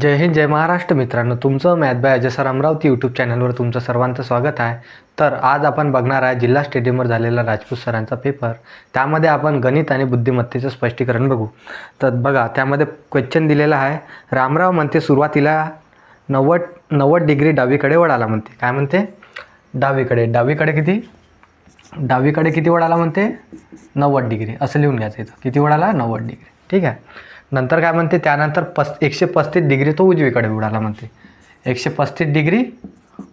जय हिंद जय महाराष्ट्र मित्रांनो, तुमचं math by Ajay sir Amravati YouTube चॅनलवर तुमचं सर्वांचं स्वागत आहे. तर आज आपण बघणार आहे जिल्हा स्टेडियमवर झालेला राजपूत सरांचा पेपर. त्यामध्ये आपण गणित आणि बुद्धिमत्तेचं स्पष्टीकरण बघू. तर बघा, त्यामध्ये क्वेश्चन दिलेला आहे. रामराव म्हणते सुरुवातीला 90 डिग्री डावीकडे वळाला म्हणते. काय म्हणते? डावीकडे किती वळाला म्हणते? 90 डिग्री असं लिहून घ्यायचं इथं. किती वळाला? 90 डिग्री. ठीक आहे. नंतर काय म्हणते? त्यानंतर 135 डिग्री तो उजवीकडे उडाला म्हणते. 135 डिग्री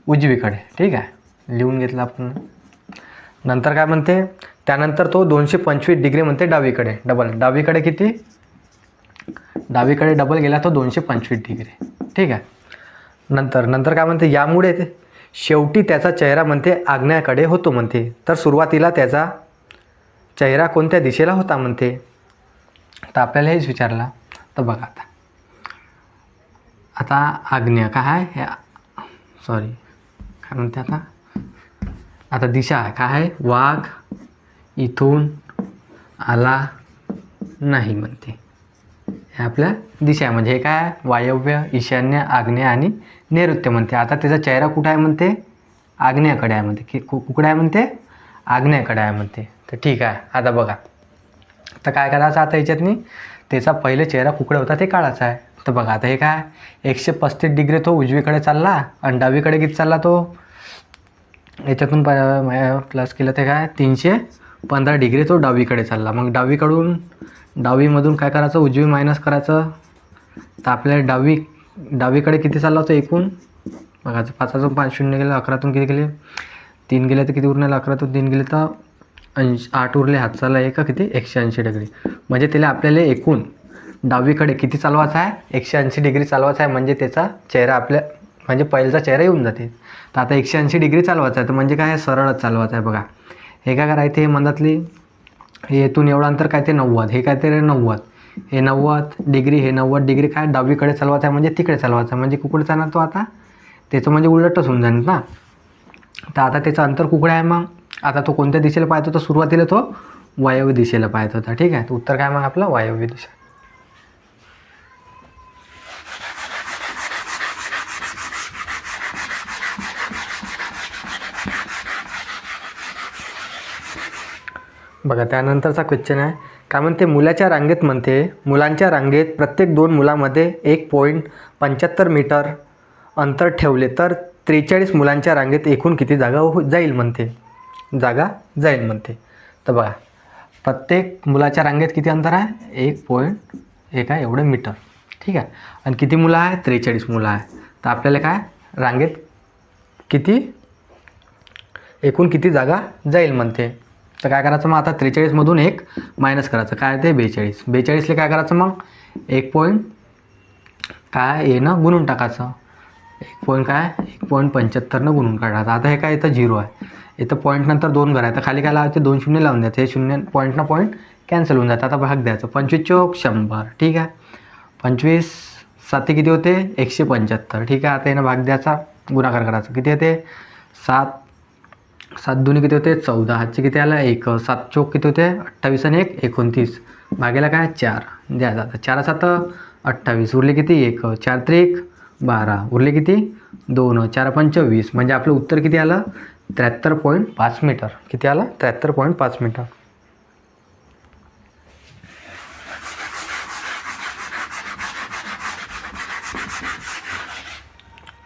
उजवीकडे. ठीक आहे, लिहून घेतलं आपण. नंतर काय म्हणते? त्यानंतर तो 225 डिग्री म्हणते डावीकडे. डावीकडे किती? डावीकडे डबल गेला तो 225 डिग्री. ठीक आहे. नंतर काय म्हणते? यामुळे शेवटी त्याचा चेहरा म्हणते आग्नेयाकडे होतो म्हणते. तर सुरुवातीला त्याचा चेहरा कोणत्या दिशेला होता म्हणते. तर आपल्याला हेच विचारला. तर बघा, आता आग्नेय काय आहे? काय म्हणते आता दिशा काय आहे? वाघ इथून आला नाही म्हणते. हे आपल्या दिशा म्हणजे हे काय? वायव्य, ईशान्य, आग्नेय आणि नैऋत्य म्हणते. आता त्याचा चेहरा कुठं आहे म्हणते? आग्नेयाकडे आहे म्हणते. की कुठे आहे म्हणते? आग्नेयाकडे आहे म्हणते. तर ठीक आहे. आता बघा, तर काय करायचं आता याच्यातनी? त्याचा पहिले चेहरा कुकडे होता ते काढायचा आहे. तर बघा, आता हे काय? 135 डिग्री तो उजवीकडे चालला आणि डावीकडे किती चालला तो? याच्यातून प्लस केलं ते काय? 315 डिग्री तो डावीकडे चालला. मग डावीमधून काय करायचं? उजवी मायनस करायचं. तर आपल्याला डावीकडे किती चालला तो एकूण? बघायचं. 5 5 0 गेलं. 11तून किती गेले? 3 गेले तर किती उरले? 11तून 3 गेले तर 8 उरले. हातचाला एक किती? 180 डिग्री. म्हणजे त्याला आपल्याला एकूण डावीकडे किती चालवायचं आहे? 180 डिग्री चालवायचा आहे. म्हणजे त्याचा चेहरा म्हणजे पहिल्याचा चेहरा येऊन जाते. तर आता 180 डिग्री चालवायचा आहे. तर म्हणजे काय? सरळच चालवायचं आहे. बघा, हे काय करायचं? हे मधातली येथून एवढं अंतर काय? ते 90. हे काय? ते 90. हे 90 डिग्री, हे 90 डिग्री काय? डावीकडे चालवायचं आहे. म्हणजे तिकडे चालवायचं आहे. म्हणजे कुकडे चालणार तो आता? त्याचं म्हणजे उलटच होऊन जाईल ना. तर आता त्याचं अंतर कुकडे आहे? मग आता तो कोणत्या दिशेला पाहत होता? सुरुवातीला तो वायव्य दिशेला पाहत होता. ठीक आहे. तर उत्तर काय मग आपलं? वायव्य दिशा. बघा, त्यानंतरचा क्वेश्चन आहे. काय म्हणते? मुलांच्या रांगेत प्रत्येक 2 मुलांमध्ये 1.75 मीटर अंतर ठेवले तर 43 मुलांच्या रांगेत एकूण किती जागा जाईल म्हणते. तर बघा, प्रत्येक मुलाच्या रांगेत किती अंतर आहे? 1 आहे एवढं मीटर. ठीक आहे. आणि किती मुलं आहे? 43 मुलं आहे. तर आपल्याला काय? रांगेत एकूण किती जागा जाईल म्हणते. तर काय करायचं मग? आता 43मधून 1 मायनस करायचं. काय ते? 42. 42ला काय करायचं मग? 1 गुणून टाकायचं. 1.75 गुणून काढायचं. आता हे काय? इथं 0 आहे. इथं पॉईंटनंतर 2 करायचं. खाली काय लावायचं? 2 शून्य लावून द्यायचं. हे शून्य पॉईंट कॅन्सल होऊन जातं. आता भाग द्यायचं. 25 चोक 100. ठीक आहे. 25 7 किती होते? 175. ठीक आहे. आता यानं भाग द्यायचा, गुणाकार करायचा. किती येते? 7 दुनी किती होते? 14. हातचे किती आला? 1. 7 चोक किती होते? 28 आणि 1 29. भागेला काय? 4 द्यायचा. आता 4 7 28. उरले किती? 1. 4 3 12. उरले किती? 2. 4 5 20. म्हणजे आपलं उत्तर किती आलं? 73.5 मीटर. किती आलं? 73.5 मीटर.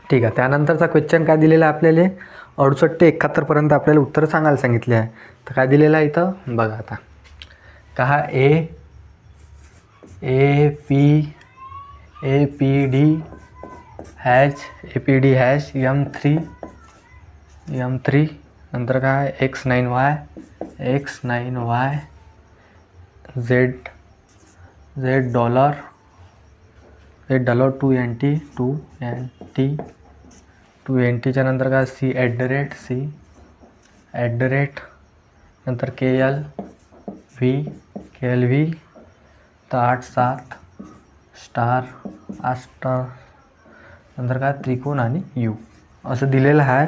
ठीक आहे. त्यानंतरचा क्वेश्चन काय दिलेला आहे आपल्याला? 68 ते 71पर्यंत आपल्याला उत्तर सांगायला सांगितले आहे. तर काय दिलेलं आहे इथं? बघा, आता काय? APD हॅश M3 नंतर काय? X9Y Z $2NT च्या नंतर काय? C नंतर KLV तर 8 7 स्टार नंतर काय? त्रिकोण आणि U असं दिलेलं आहे.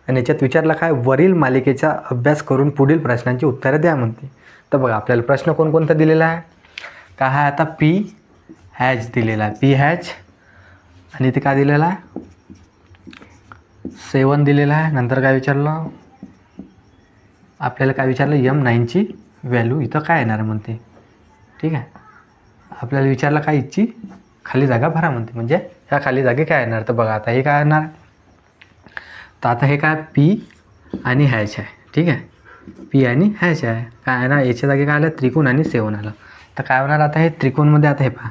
आणि याच्यात विचारलं काय? वरील मालिकेचा अभ्यास करून पुढील प्रश्नांची उत्तरं द्या म्हणते. तर बघा, आपल्याला प्रश्न कोणकोणता दिलेला आहे? काय आहे? आता P हॅच दिलेला आहे. P हॅच आणि इथे काय दिलेलं आहे 7 दिलेलं आहे. नंतर काय विचारलं आपल्याला, काय विचारलं M9ची व्हॅल्यू इथं काय येणार म्हणते. ठीक आहे, आपल्याला विचारलं काय इथची खाली जागा भरा म्हणते, म्हणजे ह्या खाली जागे काय येणार. तर बघा आता हे काय येणार, तर आता हे काय P आणि हॅच आहे. ठीक आहे, P आणि हॅच आहे. काय आहे ना, याच्या जागी काय आलं त्रिकोण आणि 7 आलं. तर काय होणार आता हे त्रिकोणमध्ये, आता हे पहा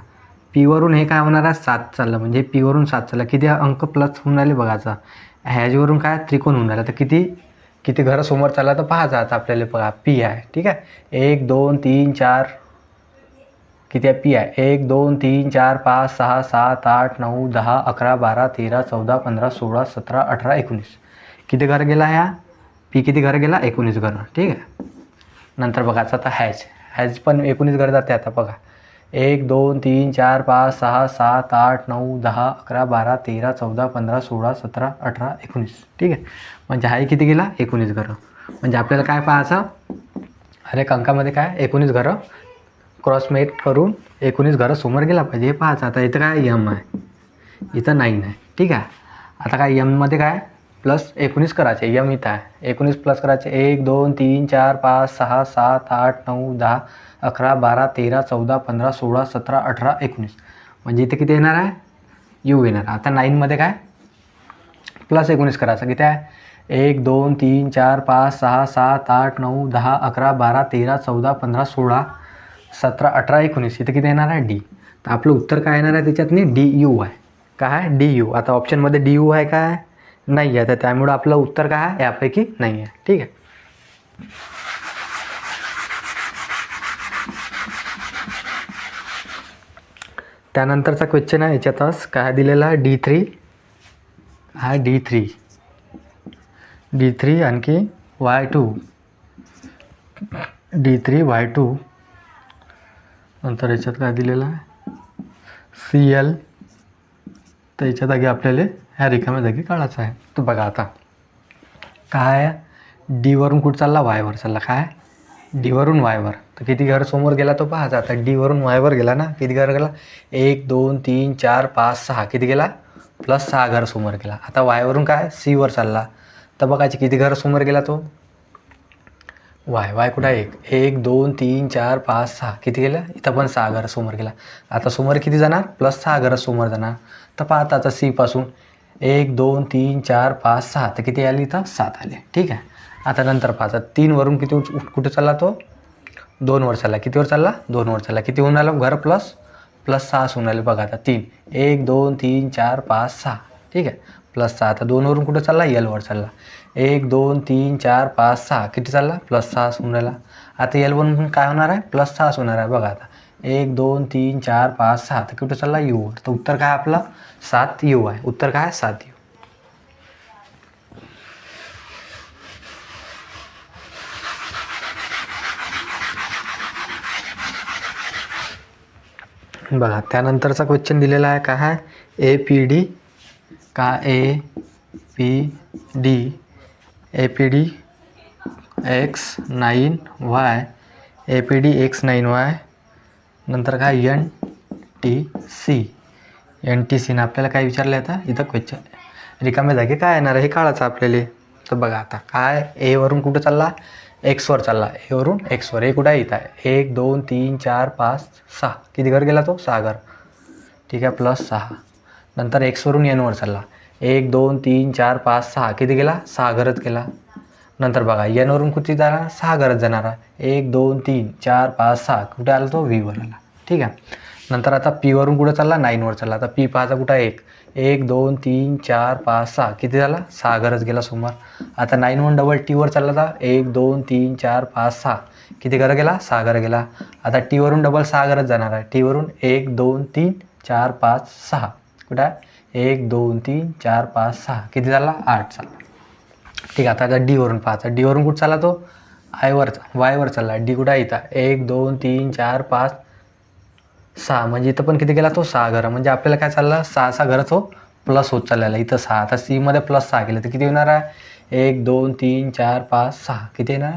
P वरून हे काय होणार आहे 7 चाललं, म्हणजे P वरून 7 चाललं. किती अंक प्लस होऊन राहिले बघायचा. हॅजवरून काय त्रिकोण होऊन राहिलं, तर किती घरं समोर चालला तर पाहायचं आता आपल्याला. बघा P आहे. ठीक आहे, 1 2 3 4 किती आहे P आहे 1 2 3 4 5 6 7 8 9 10 11 12 13 14 15 16 17 18 19. किती घर गेला ह्या P, किती घर गेला 19 घरं. ठीक आहे, नंतर बघायचं आता हॅज पण 19 घर जाते. आता बघा 1 2 3 4 5 6 7 8 9 10 11 12 13 14 15 16 17 18 19. ठीक आहे, म्हणजे हाही किती गेला 19 घरं. म्हणजे आपल्याला काय पाहायचं, अरे अंकामध्ये काय 19 घरं क्रॉसमेट करून 19 घरं समोर गेला पाहिजे हे पाहायचं. आता इथं काय M आहे, इथं 9 आहे. ठीक आहे, आता काय Mमध्ये काय प्लस 19 करायचे. M इथं आहे, 19 प्लस करायचे 1 2 3 4 5 6 7 8 9 10 11 12 13 14 15 16 17 18 19. म्हणजे इथे किती येणार आहे U येणार. आता 9मध्ये काय प्लस 19 करायचं. किती आहे 1 2 3 4 5 6 7 8 9 10 11 12 13 14 15 16 17 18 19. इथे किती येणार आहे D. तर आपलं उत्तर काय येणार आहे त्याच्यातनी DU आहे. काय आहे DU. आता ऑप्शनमध्ये DU आहे काय नाही आहे, तर त्यामुळं आपलं उत्तर काय आहे यापैकी नाही आहे. ठीक आहे, त्यानंतरचा क्वेश्चन आहे याच्यातच काय दिलेला आहे D3 हा D3 आणखी Y2 D3 Y2. नंतर याच्यात काय दिलेलं आहे CL. तर याच्या जागी आपल्याला ह्या रिकाम्या जागी काढायचं आहे. तर बघा आता काय D वरून कुठं चालला Y वर चालला. काय D वरून Y वर, तर किती घर समोर गेला तो पाहायचा. आता D वरून Y वर गेला ना, किती घर गेला 1 2 3 4 5 6. किती गेला प्लस 6 घर समोर गेला. आता Y वरून काय C वर चालला, तर बघायची किती घर समोर गेला तो Y कुठं आहे 1 2 3 4 5 6. किती गेला इथं पण 6 घर समोर गेला. आता समोर किती जाणार प्लस 6 घर समोर जाणार. तर पाहता आता C पासून 1 2 3 4 5 6. तर किती आले इथं 7 आले. ठीक आहे, आता नंतर पाहता 3 वरून किती कुठे चालला तो 2 वर चालला. कितीवर चालला 2 वर चालला. किती होऊन आलं घर प्लस 6 होऊन आले. बघा आता 3 1 2 3 4 5 6. ठीक आहे, प्लस 6. आता 2 वरून कुठं चालला L वर चालला. 1 2 3 4 5 6. किती चालला प्लस 6 होऊन राहिला. आता L वरून काय होणार आहे प्लस 6 होणार आहे. बघा आता 1 2 3 4 5 6. तर कुठं चालला U वर. तर उत्तर काय आपलं 7U आहे. उत्तर काय 7U. बघा त्यानंतरचा क्वेश्चन दिलेला आहे काय आहे APD का APD X9Y APD X9Y. नंतर काय NTC ना आपल्याला काय विचारलं आता इथं क्वेश्चन रिकाम्या जागी काय येणार हे काढायचं आपल्याला. तर बघा आता काय A वरून कुठं चालला X वर चालला. A वरून X वर. A कुठं आहे इथं आहे 1 2 3 4 5 6. किती घर गेला तो 6 घर. ठीक आहे, प्लस 6. नंतर X वरून N वर चालला 1 2 3 4 5 6. किती गेला 6 घरच गेला. नंतर बघा N वरून किती जाणार 6 घरच जाणार 1 2 3 4 5 6. कुठे आला तो V वर आला. ठीक आहे, नंतर आता P वरून कुठं चालला 9 वर चालला. आता P पाहायचा कुठं आहे 1 2 3 4 5 6. किती झाला 6 घरच गेला समोर. आता 9 वरून डबल T वर चालला तर 1 2 3 4 5 6. किती घर गेला 6 घर गेला. आता T वरून डबल 6 घरच जाणार आहे. T वरून 1 2 3 4 5 6. कुठं आहे 1 2 3 4 5 6. किती झाला 8 चालला. ठीक आहे, आता D वरून पाहायचा. D वरून कुठं चालला तो Y वर चालला. D कुठं आहे इथं 1 2 3 4 5 6. म्हणजे इथं पण किती गेला तो 6 घरं. म्हणजे आपल्याला काय चाललं 6 घरं तो प्लस होत चाललेला इथं 6. आता Cमध्ये प्लस 6 केलं तर किती होणार आहे 1 2 3 4 5 6. किती येणार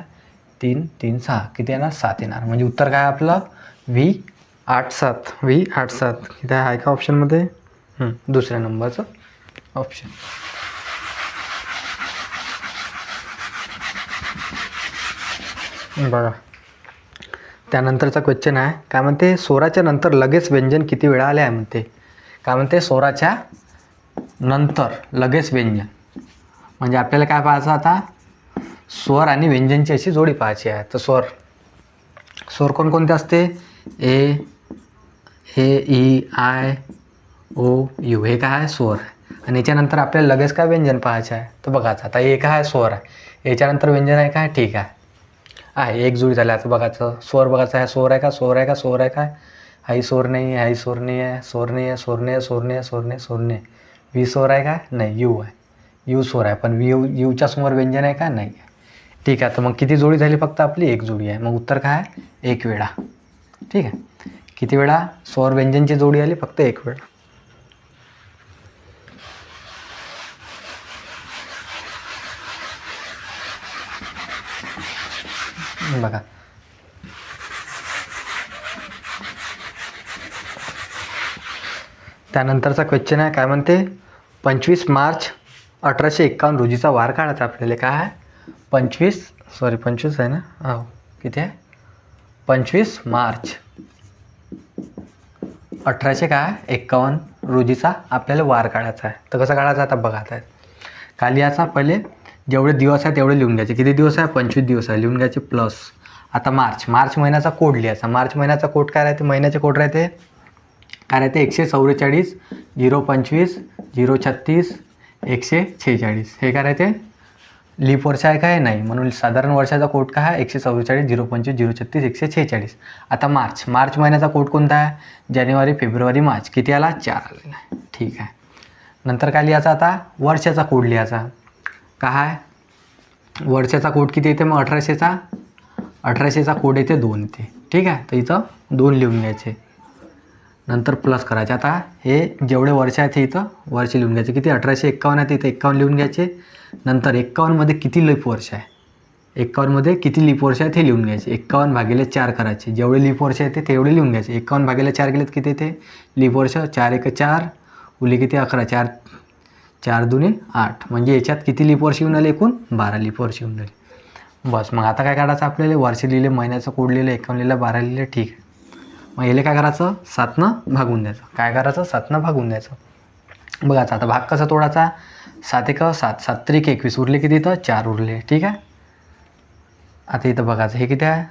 3 3 6. किती येणार 7 येणार. म्हणजे उत्तर काय आपलं V87. किती आहे का ऑप्शनमध्ये दुसऱ्या नंबरचं ऑप्शन. बघा त्यानंतरचा क्वेश्चन आहे, काय म्हणते स्वराच्या नंतर लगेच व्यंजन किती वेळा आले आहे म्हणते. काय म्हणते स्वराच्या नंतर लगेच व्यंजन, म्हणजे आपल्याला काय पाहायचं आता, स्वर आणि व्यंजनची अशी जोडी पाहायची आहे. तर स्वर कोणकोणते असते, ए ई आय ओ यू, हे काय आहे स्वर आहे. आणि याच्यानंतर आपल्याला लगेच काय व्यंजन पाहायचं आहे. तर बघायचं आता हे काय आहे स्वर आहे, याच्यानंतर व्यंजन आहे काय, ठीक आहे एक जोडी झाली. आता बघायचं स्वर, बघायचं आहे स्वर आहे का, स्वर आहे का, स्वर आहे काय, हाही स्वर नाही, हाही स्वर नाही आहे, स्वर नाही आहे, स्वर नाही आहे, स्वर नाही आहे, स्वर नाही, स्वर नाही. वी स्वर आहे का, नाही, यू आहे, यू स्वर आहे, पण यूच्या समोर व्यंजन आहे का, नाही आहे. ठीक आहे, तर मग किती जोडी झाली, फक्त आपली एक जोडी आहे. मग उत्तर काय आहे, एक वेळा. ठीक आहे, किती वेळा स्वर व्यंजनची जोडी आली, फक्त एक वेळा. बघा त्यानंतरचा क्वेश्चन आहे, काय म्हणते 25 मार्च 1851 रोजीचा वार काढायचा आपल्याला. काय आहे 25 आहे ना, हो किती आहे 25 मार्च 1851 रोजीचा आपल्याला वार काढायचा आहे. तर कसं काढायचं आता बघा. आता काय लिहायचा, पहिले जेवढे दिवस आहे तेवढे लिहून घ्यायचे. किती दिवस आहे, 25 दिवस आहे, लिहून घ्यायचे. प्लस आता मार्च महिन्याचा कोड लिहायचा. मार्च महिन्याचा कोड काय राहते, महिन्याचे कोड राहते काय राहते, 144 025 036 146. हे काय राहते, लीप वर्ष आहे काय, नाही, म्हणून साधारण वर्षाचा कोड काय आहे, 144 025 036 146. आता मार्च महिन्याचा कोड कोणता आहे, जानेवारी फेब्रुवारी मार्च, किती आला, 4 आलेला आहे. ठीक आहे, नंतर काय लिहायचा, आता वर्षाचा कोड लिहायचा. काय वर्षाचा कोड किती येते, मग 1800चा कोड येते 2 येते. ठीक आहे, तर इथं 2 लिहून घ्यायचे, नंतर प्लस करायचे. आता हे जेवढे वर्ष आहेत हे इथं वर्ष लिहून घ्यायचे. किती 1851 आहे, इथं 51 लिहून घ्यायचे. नंतर 51मध्ये किती लीप वर्ष आहे, 51मध्ये किती लीप वर्ष आहेत हे लिहून घ्यायचे. 51/4 करायचे, जेवढे लीप वर्ष येते तेवढे लिहून घ्यायचे. 51/4 गेलेत किती येते लीप वर्ष, 4 1 4 उरले किती 11, 4 2 8, म्हणजे याच्यात किती लीप वर्ष येऊन आले, एकूण 12 लीप वर्ष येऊन आले. बस मग आता काय काढायचं आपल्याला, वर्ष लिहिले, महिन्याचं कोड लिहिलं, 51 लिहिलं, 12 लिहिलं. ठीक आहे, मग याला काय करायचं, 7नं भागून द्यायचं. काय करायचं, 7नं भागून द्यायचं. बघायचं आता भाग कसा तोडायचा, 7 1 7, 7 3 21, उरले किती इथं 4 उरले. ठीक आहे, आता इथं बघायचं हे किती आहे,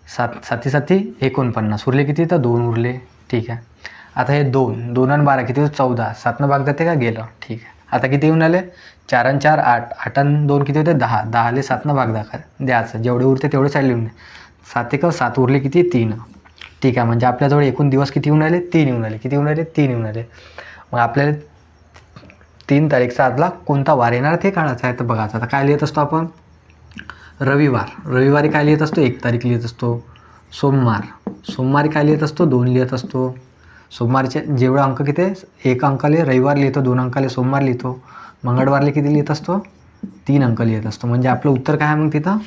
7 7 7 49, उरले किती इथं 2 उरले. ठीक आहे, आता हे 2 आणि 12 किती 14, 7नं भाग जाते का, गेलं. ठीक आहे, आता किती येऊन आले, 4 आणि 4 8, 8 आणि 2 किती होते 10, 10ले 7नं भाग द्यायचं. जेवढे उरते तेवढे चालू लिहून 7 1 7 उरले किती 3. ठीक आहे, म्हणजे आपल्याजवळ एकूण दिवस किती येऊन आले, 3 येऊन आले. किती येऊन आले, 3 येऊन आले. मग आपल्याला 3 तारीखचा आदला कोणता वार येणार ते काढायचं आहे. तर बघायचं आता काय लिहित असतो आपण, रविवारी काय लिहित असतो, 1 तारीख लिहित असतो. सोमवारी काय लिहित असतो, 2 लिहित असतो. सोमवारचे जेवढे अंक किती, 1 अंकाले रविवार लिहितो, 2 अंकाले सोमवार लिहितो. मंगळवारले किती लिहित असतो, 3 अंक लिहित असतो. म्हणजे आपलं उत्तर काय आहे, मग तिथं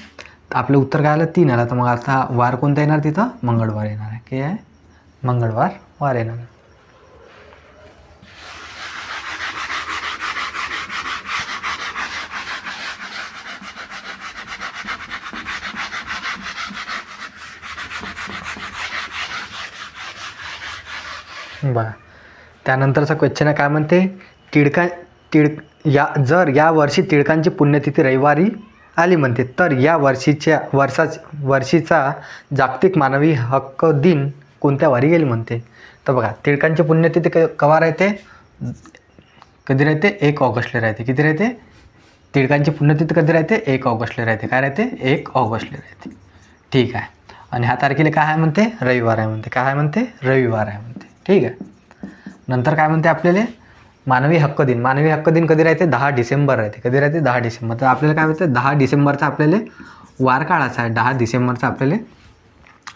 आपलं उत्तर काय आलं, 3 आला. तर मग आता वार कोणता येणार, तिथं मंगळवार येणार आहे. काय आहे, मंगळवार वार येणार आहे. बघा त्यानंतरचा क्वेश्चन आहे, काय म्हणते जर या वर्षी टिळकांची पुण्यतिथी रविवारी आली म्हणते, तर या वर्षीचा जागतिक मानवी हक्क दिन कोणत्या वारी गेली म्हणते. तर बघा टिळकांची पुण्यतिथी केव्हा राहते, कधी राहते, 1 ऑगस्टला राहते. किती राहते, टिळकांची पुण्यतिथी कधी राहते, 1 ऑगस्टला राहते. काय राहते, 1 ऑगस्टला राहते. ठीक आहे, आणि ह्या तारखेला काय आहे म्हणते, रविवार आहे म्हणते. काय आहे म्हणते, रविवार आहे म्हणते. ठीक आहे, नंतर काय म्हणते आपल्याला, मानवी हक्क दिन कधी राहते, 10 डिसेंबर राहते. कधी राहते, 10 डिसेंबर. तर आपल्याला काय म्हणते, 10 डिसेंबरचा आपल्याला वार काढायचा आहे. 10 डिसेंबरचा आपल्याला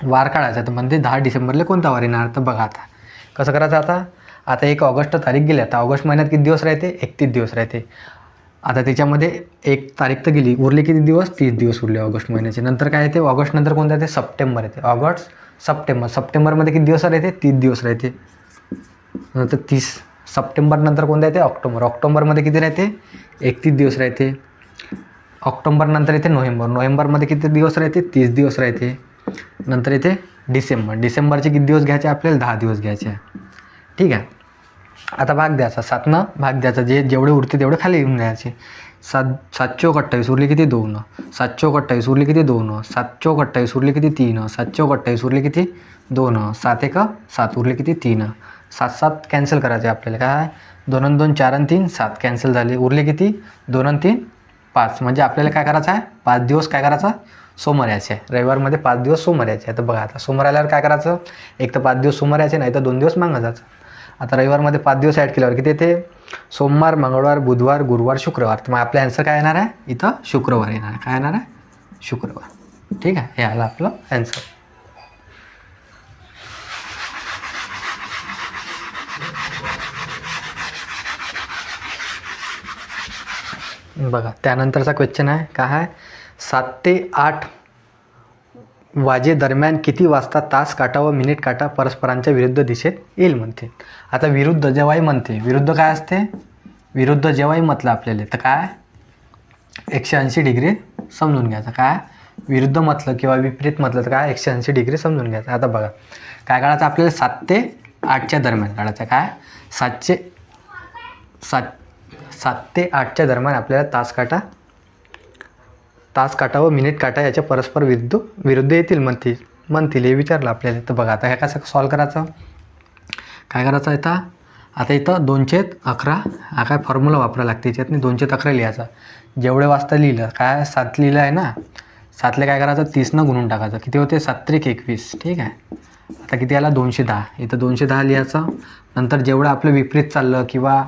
वार काढायचा आहे. तर म्हणते 10 डिसेंबरला कोणता वार येणार. तर बघा आता कसं करायचं. आता 1 ऑगस्ट तारीख गेली. आता ऑगस्ट महिन्यात किती दिवस राहते, 31 दिवस राहते. आता त्याच्यामध्ये 1 तारीख तर गेली, उरले किती दिवस, 30 दिवस उरले ऑगस्ट महिन्याचे. नंतर काय येते, ऑगस्ट नंतर कोणता येते, सप्टेंबर येते. सप्टेंबरमध्ये किती दिवस राहते, 30 दिवस राहते. नंतर सप्टेंबर नंतर कोणतं येते ऑक्टोबर. ऑक्टोबरमध्ये किती राहते 31 दिवस राहते. ऑक्टोबर नंतर येते नोव्हेंबर. नोव्हेंबरमध्ये किती दिवस राहते 30 दिवस राहते. नंतर येते डिसेंबर. डिसेंबरचे किती दिवस घ्यायचे आपल्याला 10 दिवस घ्यायचे. ठीक आहे. आता भाग द्यायचा 7नं भाग द्यायचा. जेवढे उरते तेवढे खाली येऊन द्यायचे. 7 चौक 28 उरले किती 2. 7 चौक 28 उरले किती 2. 7 चौक 28 उरले किती 3. 7 चौक 28 उरले किती 2. 7 एक 7 उरले किती 3. 7 कॅन्सल करायचे आपल्याला. काय 2 आणि 2 4 आणि 3 7 कॅन्सल झाले. उरले किती 2 आणि 3 5. म्हणजे आपल्याला काय करायचं आहे 5 दिवस काय करायचा सोमवार यायचे आहे. रविवारमध्ये 5 दिवस सोमवार यायचे आहे. तर बघा आता सोमवार आल्यावर काय करायचं एक तर 5 दिवस सोमवार यायचे नाही तर 2 दिवस मागं जायचं. आता रविवारमध्ये 5 दिवस ॲड केल्यावर किती येते सोमवार मंगळवार बुधवार गुरुवार शुक्रवार. तर मग आपल्या ॲन्सर काय येणार आहे इथं शुक्रवार येणार आहे. काय येणार आहे शुक्रवार. ठीक आहे. हे आलं आपलं ॲन्सर. बघा त्यानंतरचा क्वेश्चन आहे काय आहे 7 ते 8 वाजे दरम्यान किती वाजता तास काटा व मिनिट काटा परस्परांच्या विरुद्ध दिशेत येईल म्हणते. आता विरुद्ध जेव्हाही म्हणते विरुद्ध काय असते विरुद्ध जेव्हाही म्हटलं आपल्याला तर काय 180 डिग्री समजून घ्यायचं. काय विरुद्ध म्हटलं किंवा विपरीत म्हटलं तर काय 180 डिग्री समजून घ्यायचं. आता बघा काय काढायचं आपल्याला 7 ते 8च्या दरम्यान काढायचं. काय 7 ते 8च्या दरम्यान आपल्याला तास काटा व मिनिट काटा याच्या परस्पर विरुद्ध येतील म्हणतील हे विचारलं आपल्याला. तर बघा आता हे कसं सॉल्व करायचं काय करायचं आता इथं 2/11 हा काय फॉर्म्युला वापरायला लागते. याच्यात 2/11 लिहायचा. जेवढे वाजता लिहिलं काय 7 लिहिलं आहे ना 7ले काय करायचं 30नं गुणून टाकायचं. किती होते 7 × 21. ठीक आहे. आता किती आला 210. इथं 210 लिहायचं. नंतर जेवढं आपलं विपरीत चाललं किंवा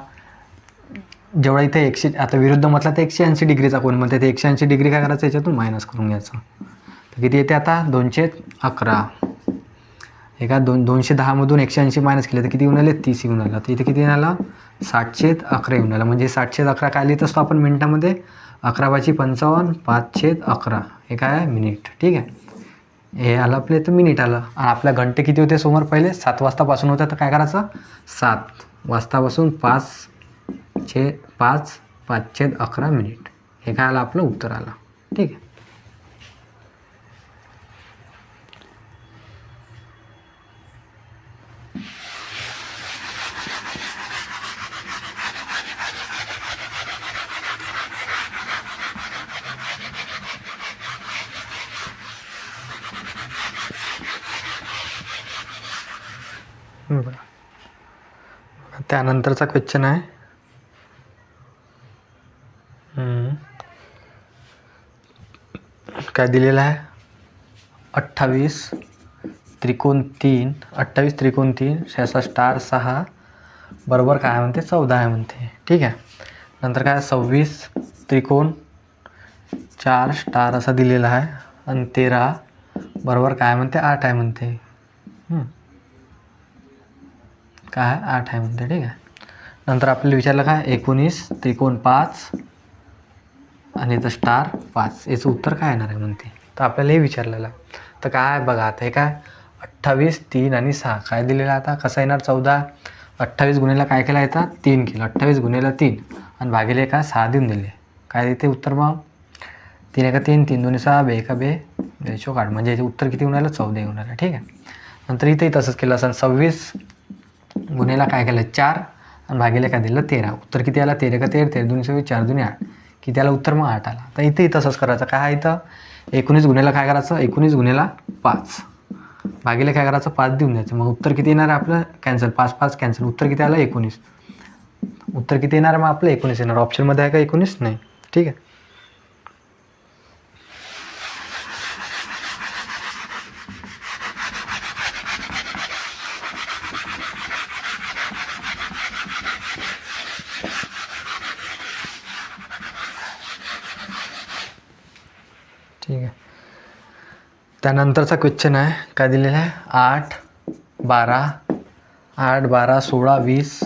जेवढा इथे आता विरुद्ध म्हटलं तर 180 डिग्रीचा कोण म्हणते ते 180 डिग्री काय करायचं याच्यातून मायनस करून घ्यायचं. तर किती येते आता 211. हे का 210मधून 180 मायनस केले तर किती येऊन आले 30 येऊन आलं. तर इथे किती आलं 60/11 येऊन आलं. म्हणजे 60/11 काय लिहित असतो आपण मिनिटामध्ये 11/55 5/11 हे काय आहे मिनिट. ठीक आहे. हे आलं आपलं इथं मिनिट आलं. आणि आपल्या घंटे किती होते समोर पहिले 7 वाजतापासून होतं तर काय करायचं 7 वाजतापासून 5/11 मिनिट हे काय आलं आपलं उत्तर आलं. ठीक आहे. त्यानंतरचा क्वेश्चन आहे काय दिलेलं आहे 28 त्रिकोण 3 त्याचा स्टार 6 बरोबर काय म्हणते 14 आहे म्हणते. ठीक आहे. नंतर काय 26 त्रिकोण 4 स्टार असा दिलेला आहे आणि 13 बरोबर काय म्हणते 8 आहे म्हणते. काय 8 आहे म्हणते. ठीक आहे. नंतर आपल्याला विचारलं काय 19 त्रिकोण 5 आणि इथं स्टार 5 याचं उत्तर काय येणार आहे म्हणते. तर आपल्याला हे विचारलेलं आहे. तर काय बघा आता हे काय 28 3 आणि 6 काय दिलेलं आता कसं येणार 14. 28 गुणिले काय केला येतात 3 केलं. 28 गुणिले 3 आणि भागिले काय 6 देऊन दिले. काय देते उत्तर मग 3 1 3 3 2 6 2 1 2 2 8 म्हणजे याचे उत्तर किती होऊन आलं 14 येऊन आलं. ठीक आहे. नंतर इथेही तसंच केलं असं 26 गुणिले काय केलं 4 आणि भागिले काय दिलं 13. उत्तर किती आला 13 1 13 13 2 26 4 2 8 किती आला उत्तर मग 8 आला. तर इथेही तसंच करायचं. काय आहे इथं 19 गुणिले काय करायचं 19 गुणिले 5 भागिले काय करायचं 5 देऊन द्यायचं. मग उत्तर किती येणार आहे आपलं कॅन्सल 5 5 कॅन्सल. उत्तर किती आलं 19. उत्तर किती येणार मग आपलं 19 येणार. ऑप्शनमध्ये आहे का 19 नाही. ठीक आहे. ठीक आहे. त्यानंतरचा क्वेश्चन आहे काय दिलेला आहे 8 12 16 20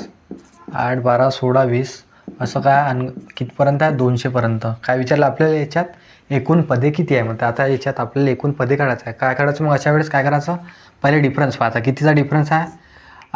8 12 16 20 असं काय आणि कितपर्यंत आहे 200पर्यंत. काय विचारलं आपल्याला याच्यात एकूण पदे किती आहे म्हणते. आता याच्यात आपल्याला एकूण पदे काढायचं आहे. काय काढायचं मग अशा वेळेस काय करायचं पहिले डिफरन्स पाहायचा. कितीचा डिफरन्स आहे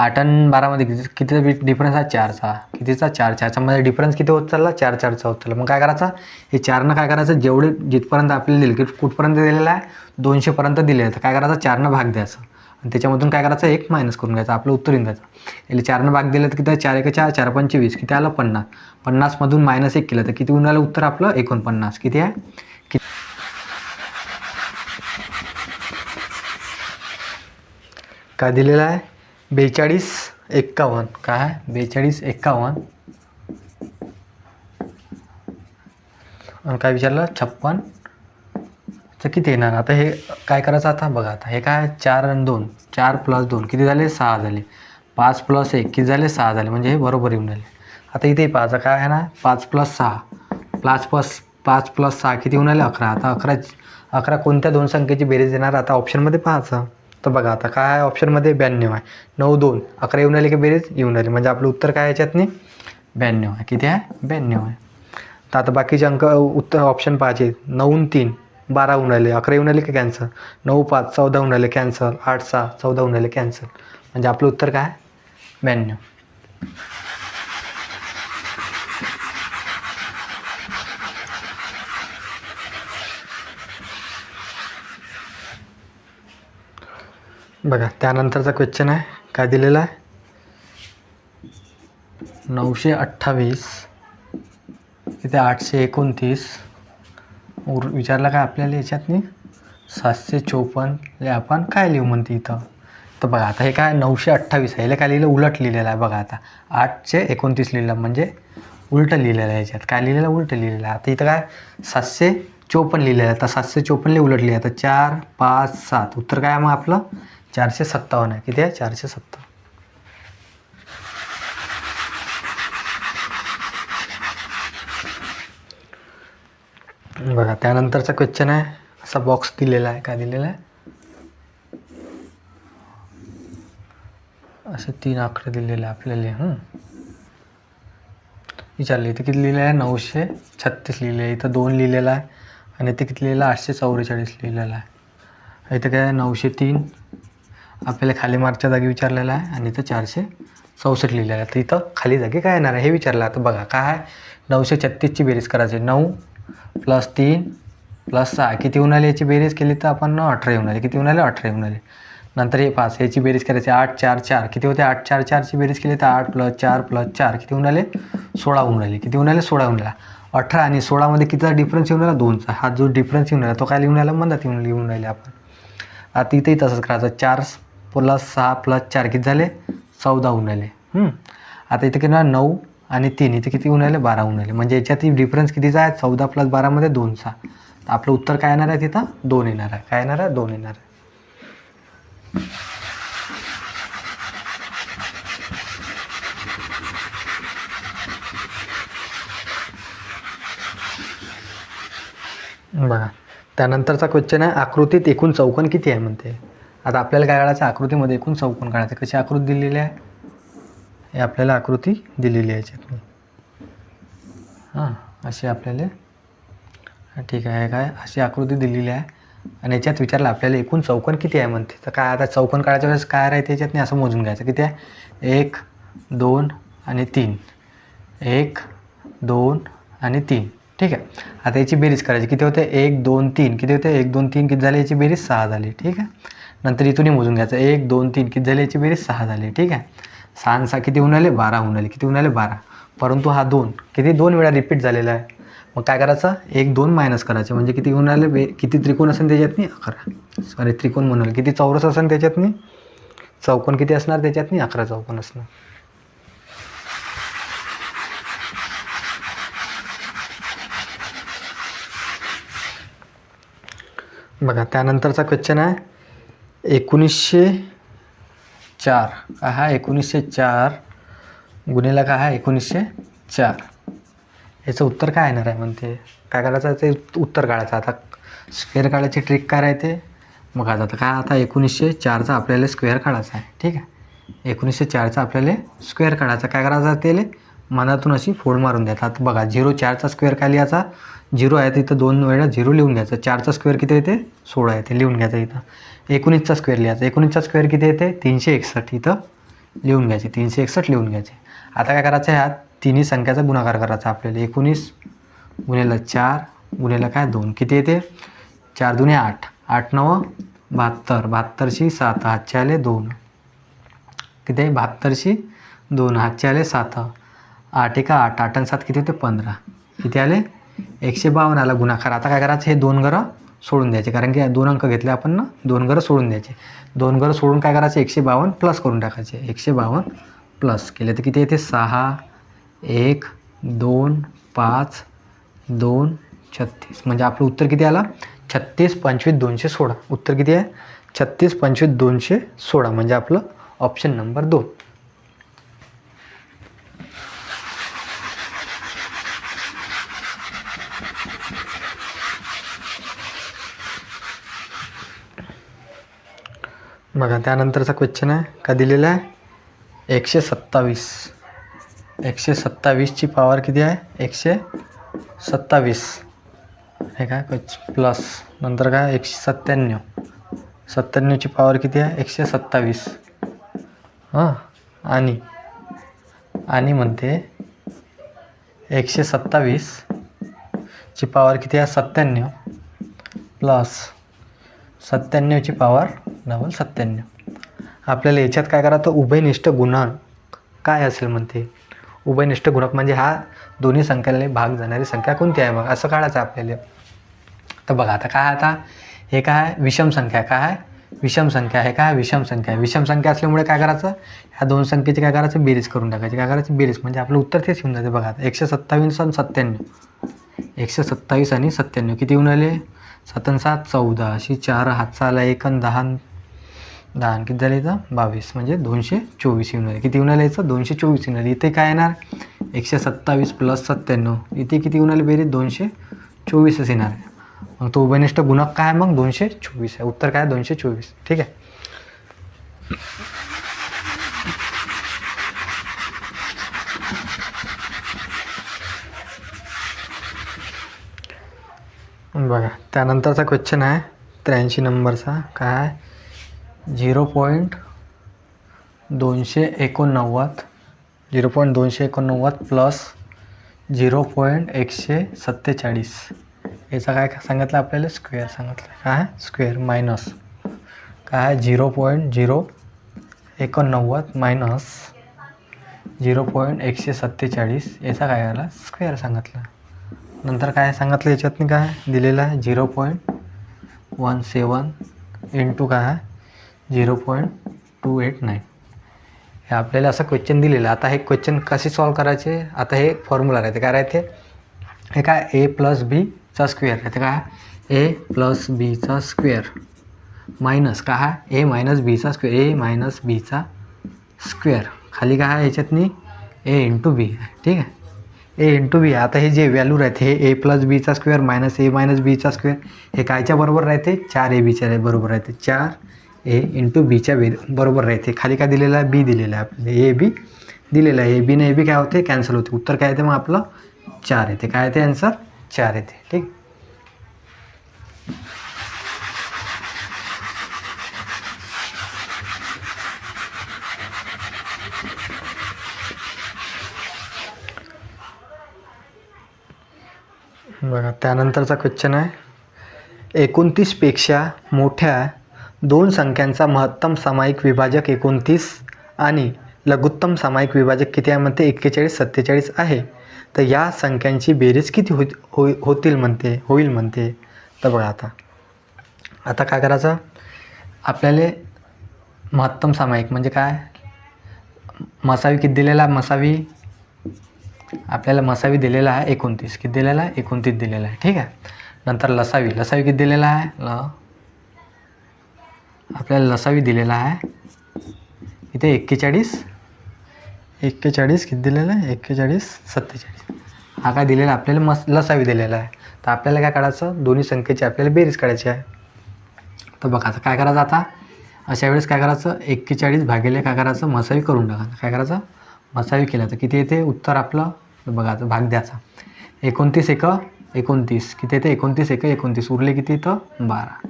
8 आणि 12मध्ये किती डिफरन्स आहे? 4चा. कितीचा? 4चा. याच्यामध्ये डिफरन्स किती होत चालला? 4चा होत चालला. मग काय करायचं? हे 4नं काय करायचं? जेवढे जिथपर्यंत आपल्याला दिलं की कुठपर्यंत दिलेलं आहे? 200पर्यंत दिलेलं आहे. तर काय करायचं? 4नं भाग द्यायचं आणि त्याच्यामधून काय करायचं? 1 मायनस करून घ्यायचं. आपलं उत्तर येऊन जायचं. याला 4नं भाग दिलं तर किती? 4 1 4 4 5 20. किती आलं? 50. 50मधून -1 केलं तर किती होऊन आलं उत्तर आपलं? 49. किती आहे? काय दिलेलं आहे? 42 51. काय आहे? 42 51. आणि काय विचारलं? 56. तर किती येणार? आता हे काय करायचं? आता बघा, आता हे काय? 4 आणि 2. 4 + 2 किती झाले? 6 झाले. 5 + 1 किती झाले? 6 झाले. म्हणजे हे बरोबर येऊन राहिले. आता इथे पाहायचं काय आहे ना? 5 + 6. 5 + 6 किती होऊन राहिले? 11. आता 11 कोणत्या दोन संख्येची बेरीज येणार? आता ऑप्शनमध्ये पाहायचं. तर बघा आता काय आहे ऑप्शनमध्ये? 92 आहे. 9 2 11 येऊन राहिले की बेरीज येऊन राहिली. म्हणजे आपलं उत्तर काय याच्यात नाही? 92 आहे. किती आहे? 92 आहे. तर आता बाकीचे अंक उत्तर ऑप्शन पाहायचे. 9 आणि 3 12 होऊन राहिले. 11 येऊन राहिले की कॅन्सल. 9 5 14 होऊन राहिले कॅन्सल. 8 6 14 होऊन राहिले कॅन्सल. म्हणजे आपलं उत्तर काय? 92. बघा त्यानंतरचा क्वेश्चन आहे. काय दिलेला आहे? 928 इथे 829 विचारला काय आपल्याला याच्यातनी? 754 आपण काय लिहू म्हणते इथं? तर बघा आता हे काय? 928 आहे. याला काय लिहिलं? उलट लिहिलेलं आहे. बघा आता 829 लिहिलं म्हणजे उलटं लिहिलेलं आहे. याच्यात काय लिहिलेलं? उलटं लिहिलेलं आहे. आता इथं काय? 754 लिहिलेलं आहे. तर 754 उलट लिहिलं. तर 4 5 7 उत्तर काय आहे मग आपलं? 457 आहे. किती आहे? 457. बघा त्यानंतरचा क्वेश्चन आहे. असा बॉक्स दिलेला आहे. काय दिलेला आहे? असे 3 आकडे दिलेले आहे आपल्याला. विचारले इथे किती लिहिलं आहे? 936 लिहिलं आहे. इथं 2 लिहिलेला आहे आणि इथे किती लिहिलं? 844 लिहिलेलं आहे. इथं काय? 903 आपल्याला खाली मार्कच्या जागी विचारलेला आहे आणि इथं 464 लिहिलेलं आहे. तर इथं खाली जागी काय येणार आहे हे विचारलं. आता बघा काय आहे? 936ची बेरीज करायची. 9 + 3 + 6 किती होऊन आले? याची बेरीज केली तर आपण 18 येऊन आले. किती होऊन आले? 18 येऊन आले. नंतर हे 5 याची बेरीज करायची. 8 4 4 किती होते? 8 4 4ची बेरीज केली तर 8 + 4 + 4 किती होऊन आले? 16 होऊन राहिले. किती होऊन आले? 16 होऊन राहिला. 18 आणि 16मध्ये कितीचा डिफरन्स येऊन राहिला? 2चा. हा जो डिफरन्स येऊन राहिला तो काय लिहून राहिला? मधात लिहून राहिले आपण. आता इथेही तसंच करायचं. 4 + 6 + 4 किती झाले? 14 होऊन राहिले. आता इथे किती 9 आणि 3 इथे किती होऊन राहिले? 12 होऊन राहिले. म्हणजे याच्यात डिफरन्स कितीचा आहे? 14 + 12मध्ये 2चा. तर आपलं उत्तर काय येणार आहे? तिथं 2 येणार आहे. काय येणार आहे? 2 येणार आहे. बघा त्यानंतरचा क्वेश्चन आहे. आकृतीत एकूण चौकोन किती आहे म्हणते. आता आपल्याला काय काढायचं? आकृतीमध्ये एकूण चौकोन काढायचं. कशी आकृती दिलेली आहे? हे आपल्याला आकृती दिलेली आहे याच्यात. अशी आपल्याला ठीक आहे. काय अशी आकृती दिलेली आहे आणि याच्यात विचारलं आपल्याला एकूण चौकोन किती आहे म्हणते. तर काय आता चौकोन काढायच्या वेळेस काय राहते याच्यात नाही असं मोजून घ्यायचं. किती आहे? 1 2 आणि 3. 1 2 आणि 3. ठीक आहे. आता याची बेरीज करायची. किती होते? 1 2 3 किती होते? 1 2 3 किती झाले? याची बेरीज 6 झाली. ठीक आहे. नंतर इथूनही मोजून घ्यायचं. 1 2 3 किती झाले? याची बेरीज 6 झाली. ठीक आहे. 6 आणि 6 किती होऊन आले? 12 होऊन आले. किती होऊन आले? 12. परंतु हा 2 किती 2 वेळा रिपीट झालेला आहे. मग काय करायचं? 1 2 मायनस करायचे. म्हणजे किती होऊन आले? किती त्रिकोण असेल त्याच्यातनी? 11. सॉरी त्रिकोण म्हणाल. किती चौरस असेल त्याच्यातनी? चौकोन किती असणार त्याच्यातनी? 11 चौकोन असणार. बघा त्यानंतरचा क्वेश्चन आहे. 1904 काय हा? 1904 गुणिले काय आहे? 1904 याचं उत्तर काय येणार आहे म्हणते. काय करायचं? ते उत्तर काढायचं. आता स्क्वेअर काढायची ट्रिक काय राहते? मग आता काय? आता 1904चा आपल्याला स्क्वेअर काढायचा आहे. ठीक आहे. 1904चा आपल्याला स्क्वेअर काढायचा. काय करायचं? त्याला मनातून अशी फोड मारून द्यायचा. आता बघा 04चा स्क्वेअर काय लिहायचा? 0 आहे तर इथं 2 वेळा 0 लिहून घ्यायचं. 4चा स्क्वेअर किती येते? 16 येते. लिहून घ्यायचं. इथं 19चा स्क्वेअर लिहायचा. 19चा स्क्वेअर किती येते? 361. इथं लिहून घ्यायचे, 361 लिहून घ्यायचे. आता काय करायचं, ह्या तिन्ही संख्याचा गुणाकार करायचा आपल्याला. 19 गुणिले 4 गुणिले काय 2 किती येते, 4 दुने 8, 8 9 72, 72शी 7, हातचे आले 2, किती आहे 72शी 2, हातचे आले 7, 8 एका 8, 8 आणि 7 किती होते 15, किती आले 152 आला गुणाकार. आता काय करायचं, हे 2 घरं सोडून द्यायचे, कारण की 2 अंक घेतले आपण ना, 2 घरं सोडून द्यायचे. 2 घरं सोडून काय करायचं, 152 प्लस करून टाकायचे. 152 प्लस केले तर किती येते 6 1 2 5 2 36, म्हणजे आपलं उत्तर किती आलं 36 25 216. उत्तर किती आहे 36 25 216, म्हणजे आपलं ऑप्शन नंबर 2. बघा त्यानंतरचा क्वेश्चन आहे, का दिलेला आहे 127. 127ची पॉवर किती आहे 127, हे काय प्लस नंतर काय 197, 97ची पॉवर किती आहे 127. हां आणि म्हणते 127ची पॉवर किती आहे 97 प्लस 97ची पॉवर डबल 97. आपल्याला याच्यात काय करायचं, उभयनिष्ठ गुणक काय असेल म्हणते. उभयनिष्ठ गुणक म्हणजे हा दोन्ही संख्याला भाग जाणारी संख्या कोणती आहे, बघ असं काढायचं आपल्याला. तर बघा आता काय, आता हे काय विषम संख्या, काय आहे विषम संख्या, हे काय विषम संख्या आहे. विषम संख्या असल्यामुळे काय करायचं, ह्या दोन संख्येची काय करायचं बेरीज करून टाकायची. काय करायची बेरीज, म्हणजे आपलं उत्तर तेच येऊन जाते. बघा आता 127 आणि 97, 127 आणि 97 किती येऊन आले 7 आणि 7 14, अशी 4 हातचा आला 1 आणि 10 किती झाले इथं 22, म्हणजे 224 येऊन आले. किती येऊन आले याचं 224 येऊन आले. इथे काय येणार 127 प्लस 97, इथे किती येऊन आले बेरीज 224च येणार आहे. मग तो उभयनिष्ठ गुणक काय आहे मग 224 आहे. उत्तर काय 224. ठीक आहे. बघा त्यानंतरचा क्वेश्चन आहे 83 नंबरचा, काय 0.289 प्लस 0.147, याचा काय सांगितलं आपल्याला स्क्वेअर सांगितलं. काय स्क्वेअर मायनस काय 0.089 मायनस 0.147, याचा काय आला स्क्वेअर सांगितलं. नंतर काय सांगितलं याच्यातनं, काय दिलेलं आहे 0.17 इंटू काय 0.289. हे आपल्याला असं क्वेश्चन दिलेलं आहे. आता हे क्वेश्चन कसे सॉल्व करायचे, आता हे फॉर्म्युला राहते. काय राहते, हे काय ए प्लस बीचा स्क्वेअर राहते. काय ए प्लस बीचा स्क्वेअर मायनस काय ए मायनस बीचा स्क्वेअर, ए मायनस बीचा स्क्वेअर, खाली काय आहे याच्यातनी ए इंटू बी. ठीक आहे, ए इंटू बी. आता हे जे व्हॅल्यू राहते हे ए प्लस बीचा स्क्वेअर मायनस ए मायनस बीचा स्क्वेअर, हे कायच्या बरोबर राहते 4 बीच्या बरोबर राहते. 4 ए इंटू बीच्या बरोबर राहते. खाली काय दिलेलं आहे बी दिलेलं आहे आपल्याला, ए बी दिलेलं आहे. ए बी ने बी काय होते कॅन्सल होते. उत्तर काय येते मग आपलं 4 येते. काय येते आन्सर 4 येते. ठीक. बघा त्यानंतरचा क्वेश्चन आहे 29पेक्षा मोठ्या दोन संख्यांचा महत्तम सामायिक विभाजक 29 आणि लघुत्तम सामायिक विभाजक किती आहे म्हणते 41 47 आहे. तर या संख्यांची बेरीज किती होईल म्हणते. तर बघा आता काय करायचं आपल्याला, महत्तम सामायिक म्हणजे काय, मसावी किती दिलेला आहे, मसावी आपल्याला मसावी दिलेला आहे 29, किती दिलेला आहे 29 दिलेला आहे. ठीक आहे. नंतर लसावी किती दिलेला आहे, आपल्याला लसावी दिलेला आहे इथे 41 किती दिलेला आहे 41 47, हा काय दिलेला आपल्याला लसावी दिलेला आहे. तर आपल्याला काय काढायचं, दोन्ही संख्येची आपल्याला बेरीज काढायची आहे. तर बघा आता काय करायचं, आता अशा वेळेस काय करायचं 41 भागिले काय करायचं मसावी करून टाकायचं. काय करायचं मसावी केलं तर किती येते उत्तर आपलं, बघा आता भाग द्यायचा. 29 एक 29 किती येते 29 एक 29, उरले किती इथं 12,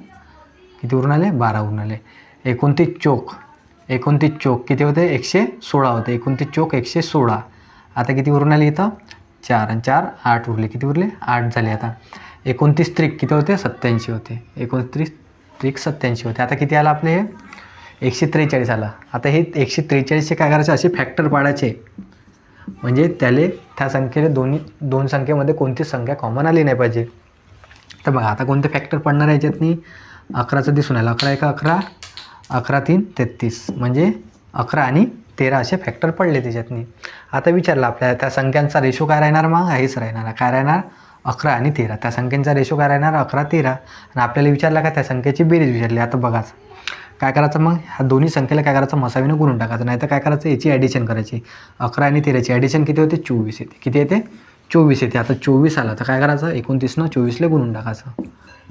किती उरून आले 12 उरून आले. 29 चोक 29 चोक किती होते 116 होते, 29 चोक 116. आता किती उरून आले इथं 4 आणि 4 8 उरले, किती उरले 8 झाले. आता 29 त्रिक किती होते 87 होते, 29 त्रिक 87 होते. आता किती आलं आपले हे 143 आलं. आता हे 143चे काय करायचे असे फॅक्टर पाडायचे, म्हणजे त्याले त्या संख्येला दोन संख्येमध्ये कोणतीच संख्या कॉमन आली नाही पाहिजे. तर बघा आता कोणते फॅक्टर पडणार आहे याच्यातनी 11चं दिसून आलं, 11 1 11, 11 3 33, म्हणजे 11 आणि 13 असे फॅक्टर पडले त्याच्यातनी. आता विचारलं आपल्याला त्या संख्यांचा रेशो काय राहणार, मग हेच राहणार, काय राहणार 11 आणि 13. त्या संख्यांचा रेशो काय राहणार 11 13. आणि आपल्याला विचारलं का त्या संख्येची बेरीज विचारली. आता बघाच काय करायचं, मग ह्या दोन्ही संख्येला काय करायचं मसावीनं गुणून टाकायचं, नाही तर काय करायचं याची ॲडिशन करायची. 11 आणि 13ची ॲडिशन किती होते 24 येते, किती येते 24 येते. आता 24 आला तर काय करायचं 29नं 24ला गुणून टाकायचं,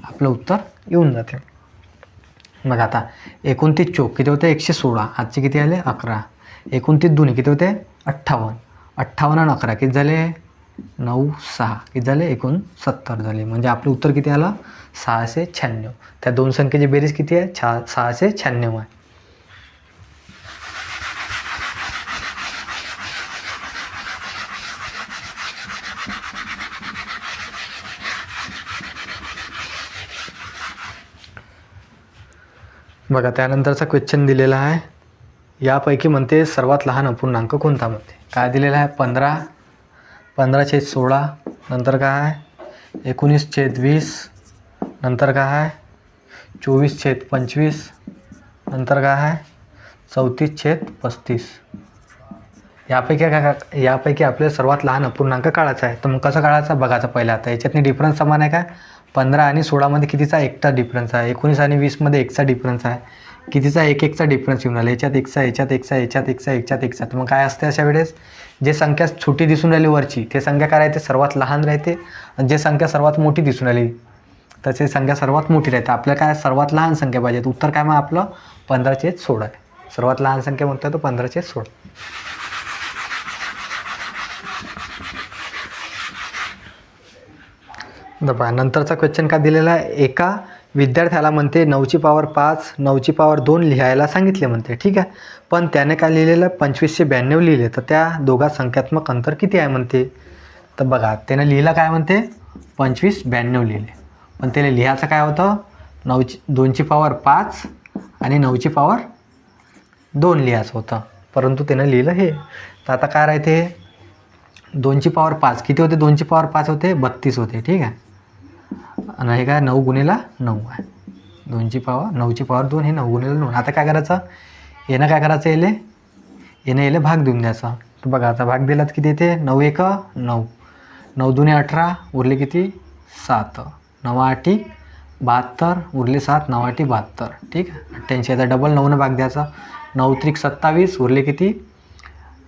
आपलं उत्तर येऊन जाते. मग आता 29 चोक किती होते 116, आजचे किती आले 11, 29 दोन्ही किती होते 58, 58 आणि 11 किती झाले 9 6 किती झाले 69 झाले. म्हणजे आपलं उत्तर किती आलं 696. त्या दोन संख्येची बेरीज किती आहे 696 आहे. बघा त्यानंतरचा क्वेश्चन दिलेला आहे, यापैकी म्हणते सर्वात लहान अपूर्णांक कोणता म्हणते. काय दिलेला आहे 15, 15/16, नंतर काय आहे 19/20, नंतर काय आहे 24/25, नंतर काय आहे 34/35. यापैकी आपल्याला सर्वात लहान अपूर्णांक काढायचा आहे. तर मग कसं काढायचं बघायचं पहिलं. आता याच्यातनी डिफरन्स समान आहे काय, 15 आणि 16मध्ये कितीचा एकचा डिफरन्स आहे, 19 आणि 20मध्ये एकचा डिफरन्स आहे, कितीचा एकचा डिफरन्स येऊन आला, याच्यात एकचा याच्यात एकचा याच्यात एकचा याच्यात एकचा. तर मग काय असते अशा वेळेस जे संख्या छोटी दिसून राहिली वरची ते संख्या काय राहते सर्वात लहान राहते, आणि जे संख्या सर्वात मोठी दिसून आली तसे संख्या सर्वात मोठी राहते. आपल्याला काय सर्वात लहान संख्या पाहिजे. उत्तर काय मग आपलं 15/16 आहे. सर्वात लहान संख्या म्हणतो तो 15/16. बघा नंतरचा क्वेश्चन काय दिलेला आहे, एका विद्यार्थ्याला म्हणते 9ची पॉवर 5 9ची पॉवर 2 लिहायला सांगितले म्हणते, ठीक आहे. पण त्याने काय लिहिलेलं 2592 लिहिले, तर त्या दोघा संख्यात्मक अंतर किती आहे म्हणते. तर बघा त्याने लिहिलं काय म्हणते 2592 लिहिले, पण त्याला लिहायचं काय होतं 2ची पॉवर 5 आणि 9ची पॉवर 2 लिहायचं होतं, परंतु त्यानं लिहिलं हे. तर आता काय राहते 2ची पॉवर 5 किती होते, 2ची पॉवर 5 होते 32 होते, ठीक आहे. आणि हे काय 9 गुणिले 9 आहे, 9ची पॉवर 2 हे 9 गुणिले 9. आता काय करायचं येणं काय करायचं येणे भाग देऊन द्यायचा. तर बघा आता भाग दिला तर किती येते 9 1 9, 9 2 18 उरले किती 7, 9 8 72 उरले 7, 9 8 72, ठीक आहे. 88 आता डबल 9नं भाग द्यायचा, 9 3 27 उरले किती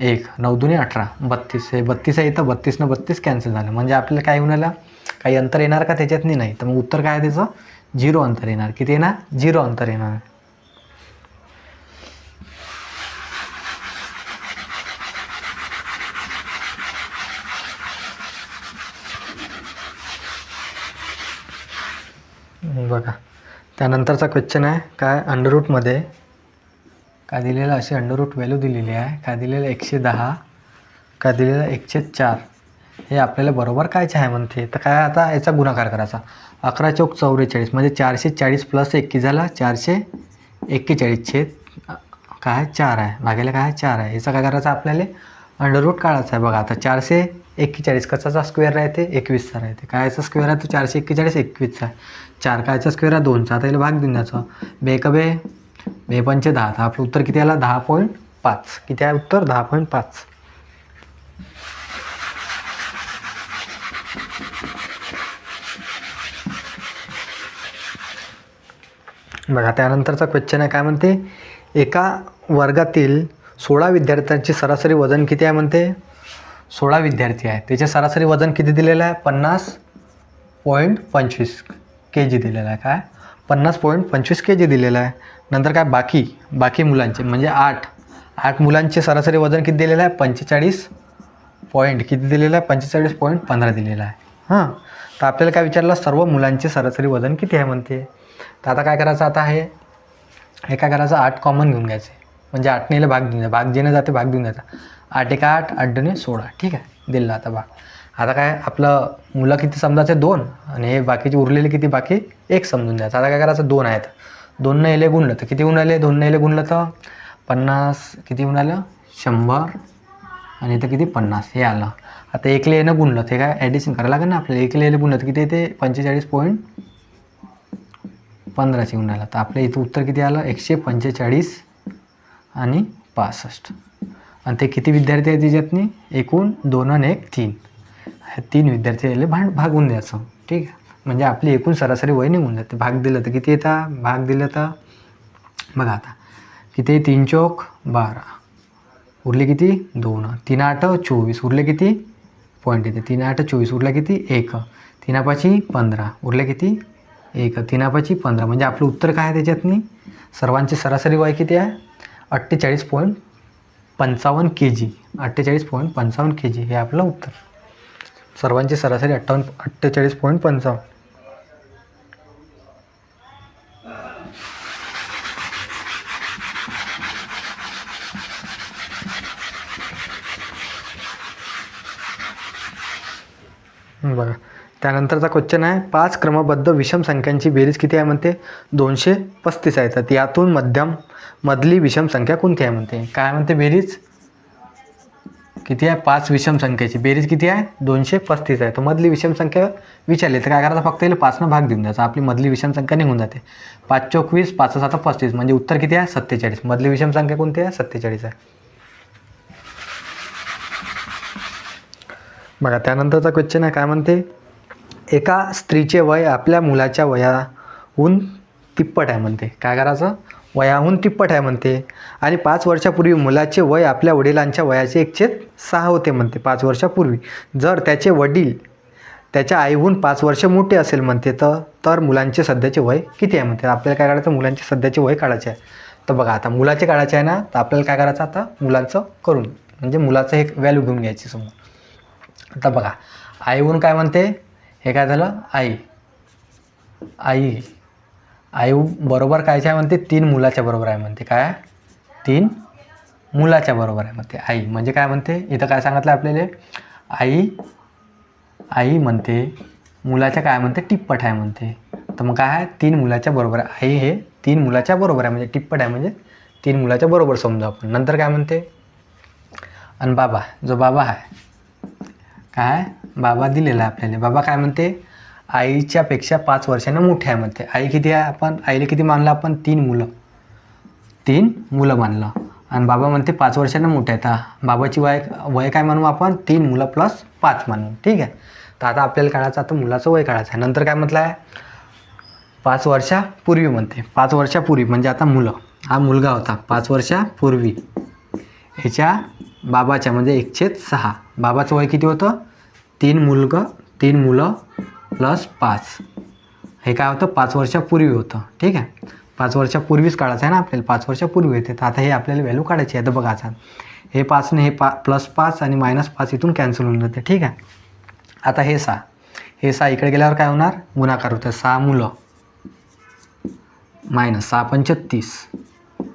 1, 9 2 18 32, हे 32 आहे इथं 32नं 32 कॅन्सल झालं. म्हणजे आपल्याला काय येऊन आलं काही अंतर येणार का त्याच्यात नाही. तर मग उत्तर काय आहे त्याचं 0 अंतर येणार. किती येणार 0 अंतर येणार. बघा त्यानंतरचा क्वेश्चन आहे काय अंडररूटमध्ये काय दिलेलं अशी अंडररूट व्हॅल्यू दिलेली आहे, काय दिलेलं 110, काय दिलेलं 104. हे आपल्याला बरोबर कायचे आहे म्हणते. तर काय आता याचा गुणाकार करायचा, 11 चौक 44 म्हणजे 440 प्लस 1 झाला 441 छेद काय 4 आहे, भागायला काय 4 आहे. याचा काय करायचा आपल्याला अंडररूट काढायचा आहे. बघा आता 441 कशाचा स्क्वेअर राहते 21चा राहते, कायचा स्क्वेअर आहे तो 441 21चा आहे, 4 कायचा स्क्वेअर आहे 2चा. आता याला भाग देऊन द्यायचा, बे 5 10. तर आपलं उत्तर किती आला 10.5. किती आहे उत्तर 10.5. बघा त्यानंतरचा क्वेश्चन आहे काय म्हणते, एका वर्गातील 16 विद्यार्थ्यांची सरासरी वजन किती आहे म्हणते. 16 विद्यार्थी आहे, त्याचे सरासरी वजन किती दिलेलं आहे 50.25 kg दिलेलं आहे. काय 50.25 kg दिलेलं आहे. नंतर काय बाकी मुलांचे म्हणजे 8 मुलांचे सरासरी वजन किती दिलेलं आहे 45 किती दिलेलं आहे 45.15 दिलेलं आहे. हां तर आपल्याला काय विचारलं सर्व मुलांचे सरासरी वजन किती आहे म्हणते. तर आता काय करायचं, आता हे काय करायचं 8 कॉमन घेऊन घ्यायचे. म्हणजे 8ने याला भाग देऊन द्या, भाग जेणे जाते भाग देऊन द्यायचा. 8 1 8, 8 2 16. ठीक आहे, दिला आता भाग. आता काय आपलं मुलं किती समजायचे 2 आणि हे बाकीचे उरलेले किती बाकी 1 समजून द्यायचं. आता काय करायचं 2 आहेत, 2ने याला गुणलं तर किती होऊन आले, 2ने याला गुणलं तर 50, किती होऊन आलं 100 आणि इथं किती 50 हे आलं. आता 1ले यानं गुणलं ते काय ॲडिशन करायला लागेल ना आपल्याला. 1ले याला गुणलं तर किती येते 45.15 येऊन आलं. तर आपल्या इथं उत्तर किती आलं 145 आणि 65. आणि ते किती विद्यार्थी आहेत त्याच्यातनी एकूण 2 आणि 1 3. हे 3 विद्यार्थी याला भागून द्यायचं. ठीक आहे, म्हणजे आपली एकूण सरासरी वय निघून जाते. भाग दिलं तर किती येतात, भाग दिलं तर बघा आता किती 3 चौक 12 उरले किती 2, 3 8 24 उरले किती पॉईंट येते, 3 8 24 उरला किती 1, 3 5 15 उरले किती 1, 3 5 15. म्हणजे आपलं उत्तर काय आहे त्याच्यातनी सर्वांची सरासरी वय किती आहे 48.55 kg. 48.55 kg हे आपलं उत्तर. सर्वांची सरासरी 48.55. बघा त्यानंतरचा क्वेश्चन आहे 5 क्रमबद्ध विषम संख्यांची बेरीज किती आहे म्हणते 235 आहे. तर यातून मधली विषम संख्या कोणती आहे म्हणते. काय म्हणते बेरीज किती आहे 5 विषम संख्येची बेरीज किती आहे 235 आहे. तर मधली विषम संख्या विचारली तर काय करायचं फक्त याला 5 भाग देऊन द्यायचा. आपली मधली विषम संख्या निघून जाते. 5 चौक 20, 5 7 35 म्हणजे उत्तर किती आहे 47. मधली विषम संख्या कोणती आहे 47 आहे. बघा त्यानंतरचा क्वेश्चन आहे काय म्हणते एका स्त्रीचे वय आपल्या मुलाच्या वयाहून तिप्पट आहे म्हणते. काय करायचं वयाहून तिप्पट आहे म्हणते आणि 5 वर्षापूर्वी मुलाचे वय आपल्या वडिलांच्या वयाचे 1/6 होते म्हणते. 5 वर्षापूर्वी जर त्याचे वडील त्याच्या आईहून 5 वर्ष मोठे असेल म्हणते तर मुलांचे सध्याचे वय किती आहे म्हणते. आपल्याला काय करायचं मुलांचे सध्याचे वय काढायचे आहे. तर बघा आता मुलाचे काढायचे आहे ना तर आपल्याला काय करायचं आता मुलांचं करून म्हणजे मुलाचं एक व्हॅल्यू घेऊन घ्यायची समोर. आता बघा आईहून काय म्हणते हे काय झालं आई बरोबर कायच्या आहे म्हणते 3 मुलाच्या बरोबर आहे म्हणते. काय 3 मुलाच्या बरोबर आहे म्हणते. आई म्हणजे काय म्हणते इथं काय सांगितलं आपल्याला आई म्हणते मुलाच्या काय म्हणते टिप्पट आहे म्हणते. तर मग काय आहे 3 मुलाच्या बरोबर आहे. आई हे 3 मुलाच्या बरोबर आहे म्हणजे टिप्पट आहे म्हणजे 3 मुलाच्या बरोबर समजू आपण. नंतर काय म्हणते आणि बाबा जो बाबा आहे काय बाबा दिलेला आहे आपल्याला. बाबा काय म्हणते आईच्यापेक्षा 5 वर्षांना मोठे आहे म्हणते. आई किती आहे आपण आईला किती मानलं आपण 3 मुलं मानलं आणि बाबा म्हणते 5 वर्षांना मोठे आहेत. बाबाची वय काय मानू आपण 3 मुलं प्लस 5 मानू. ठीक आहे, तर आता आपल्याला काढायचं आता मुलाचं वय काढायचं आहे. नंतर काय म्हटलं आहे 5 वर्षापूर्वी म्हणते. 5 वर्षापूर्वी म्हणजे आता हा मुलगा होता 5 वर्षापूर्वी ह्याच्या बाबाच्या म्हणजे 1/6. बाबाचं वय किती होतं 3 मुलं प्लस 5 हे काय होतं 5 वर्षापूर्वी होतं. ठीक आहे, 5 वर्षापूर्वीच काढायचं आहे ना आपल्याला 5 वर्षापूर्वी येते. तर आता हे आपल्याला व्हॅल्यू काढायची आहे. तर बघा आता हे 5ने हे प्लस 5 आणि -5 इथून कॅन्सल होऊन जाते. ठीक आहे, आता हे 6 इकडे गेल्यावर काय होणार गुणाकार होतं 6 मुलं -6 5 30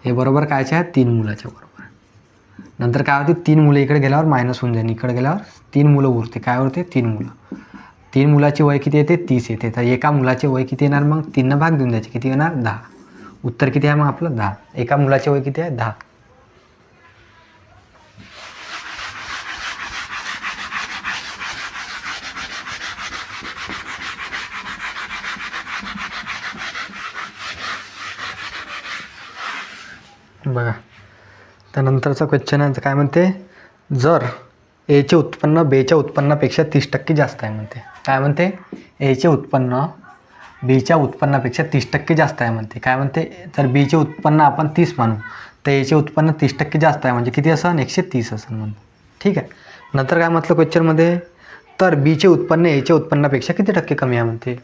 हे बरोबर कायचे आहे 3 मुलाच्या बरोबर. नंतर काय होते 3 मुलं इकडे गेल्यावर मायनस होऊन जाईल. इकडे गेल्यावर 3 मुलं उरते काय उरते 3 मुलं. 3 मुलाची वय किती येते 30 येते. तर एका मुलाचे वय किती येणार मग 3 भाग देऊन द्यायचे किती येणार 10. उत्तर किती आहे मग आपलं 10. एका मुलाचे वय किती आहे 10. बघा त्यानंतरचा क्वेश्चन आहे काय म्हणते जर एचे उत्पन्न बेच्या उत्पन्नापेक्षा 30% जास्त आहे म्हणते. काय म्हणते एचे उत्पन्न बीच्या उत्पन्नापेक्षा 30% जास्त आहे म्हणते. काय म्हणते जर बीचे उत्पन्न आपण 30 मानू तर एचे उत्पन्न 30% जास्त आहे म्हणजे किती असेल 130 असेल म्हणते. ठीक आहे, नंतर काय म्हटलं क्वेश्चनमध्ये तर बीचे उत्पन्न एच्या उत्पन्नापेक्षा किती टक्के कमी आहे म्हणते.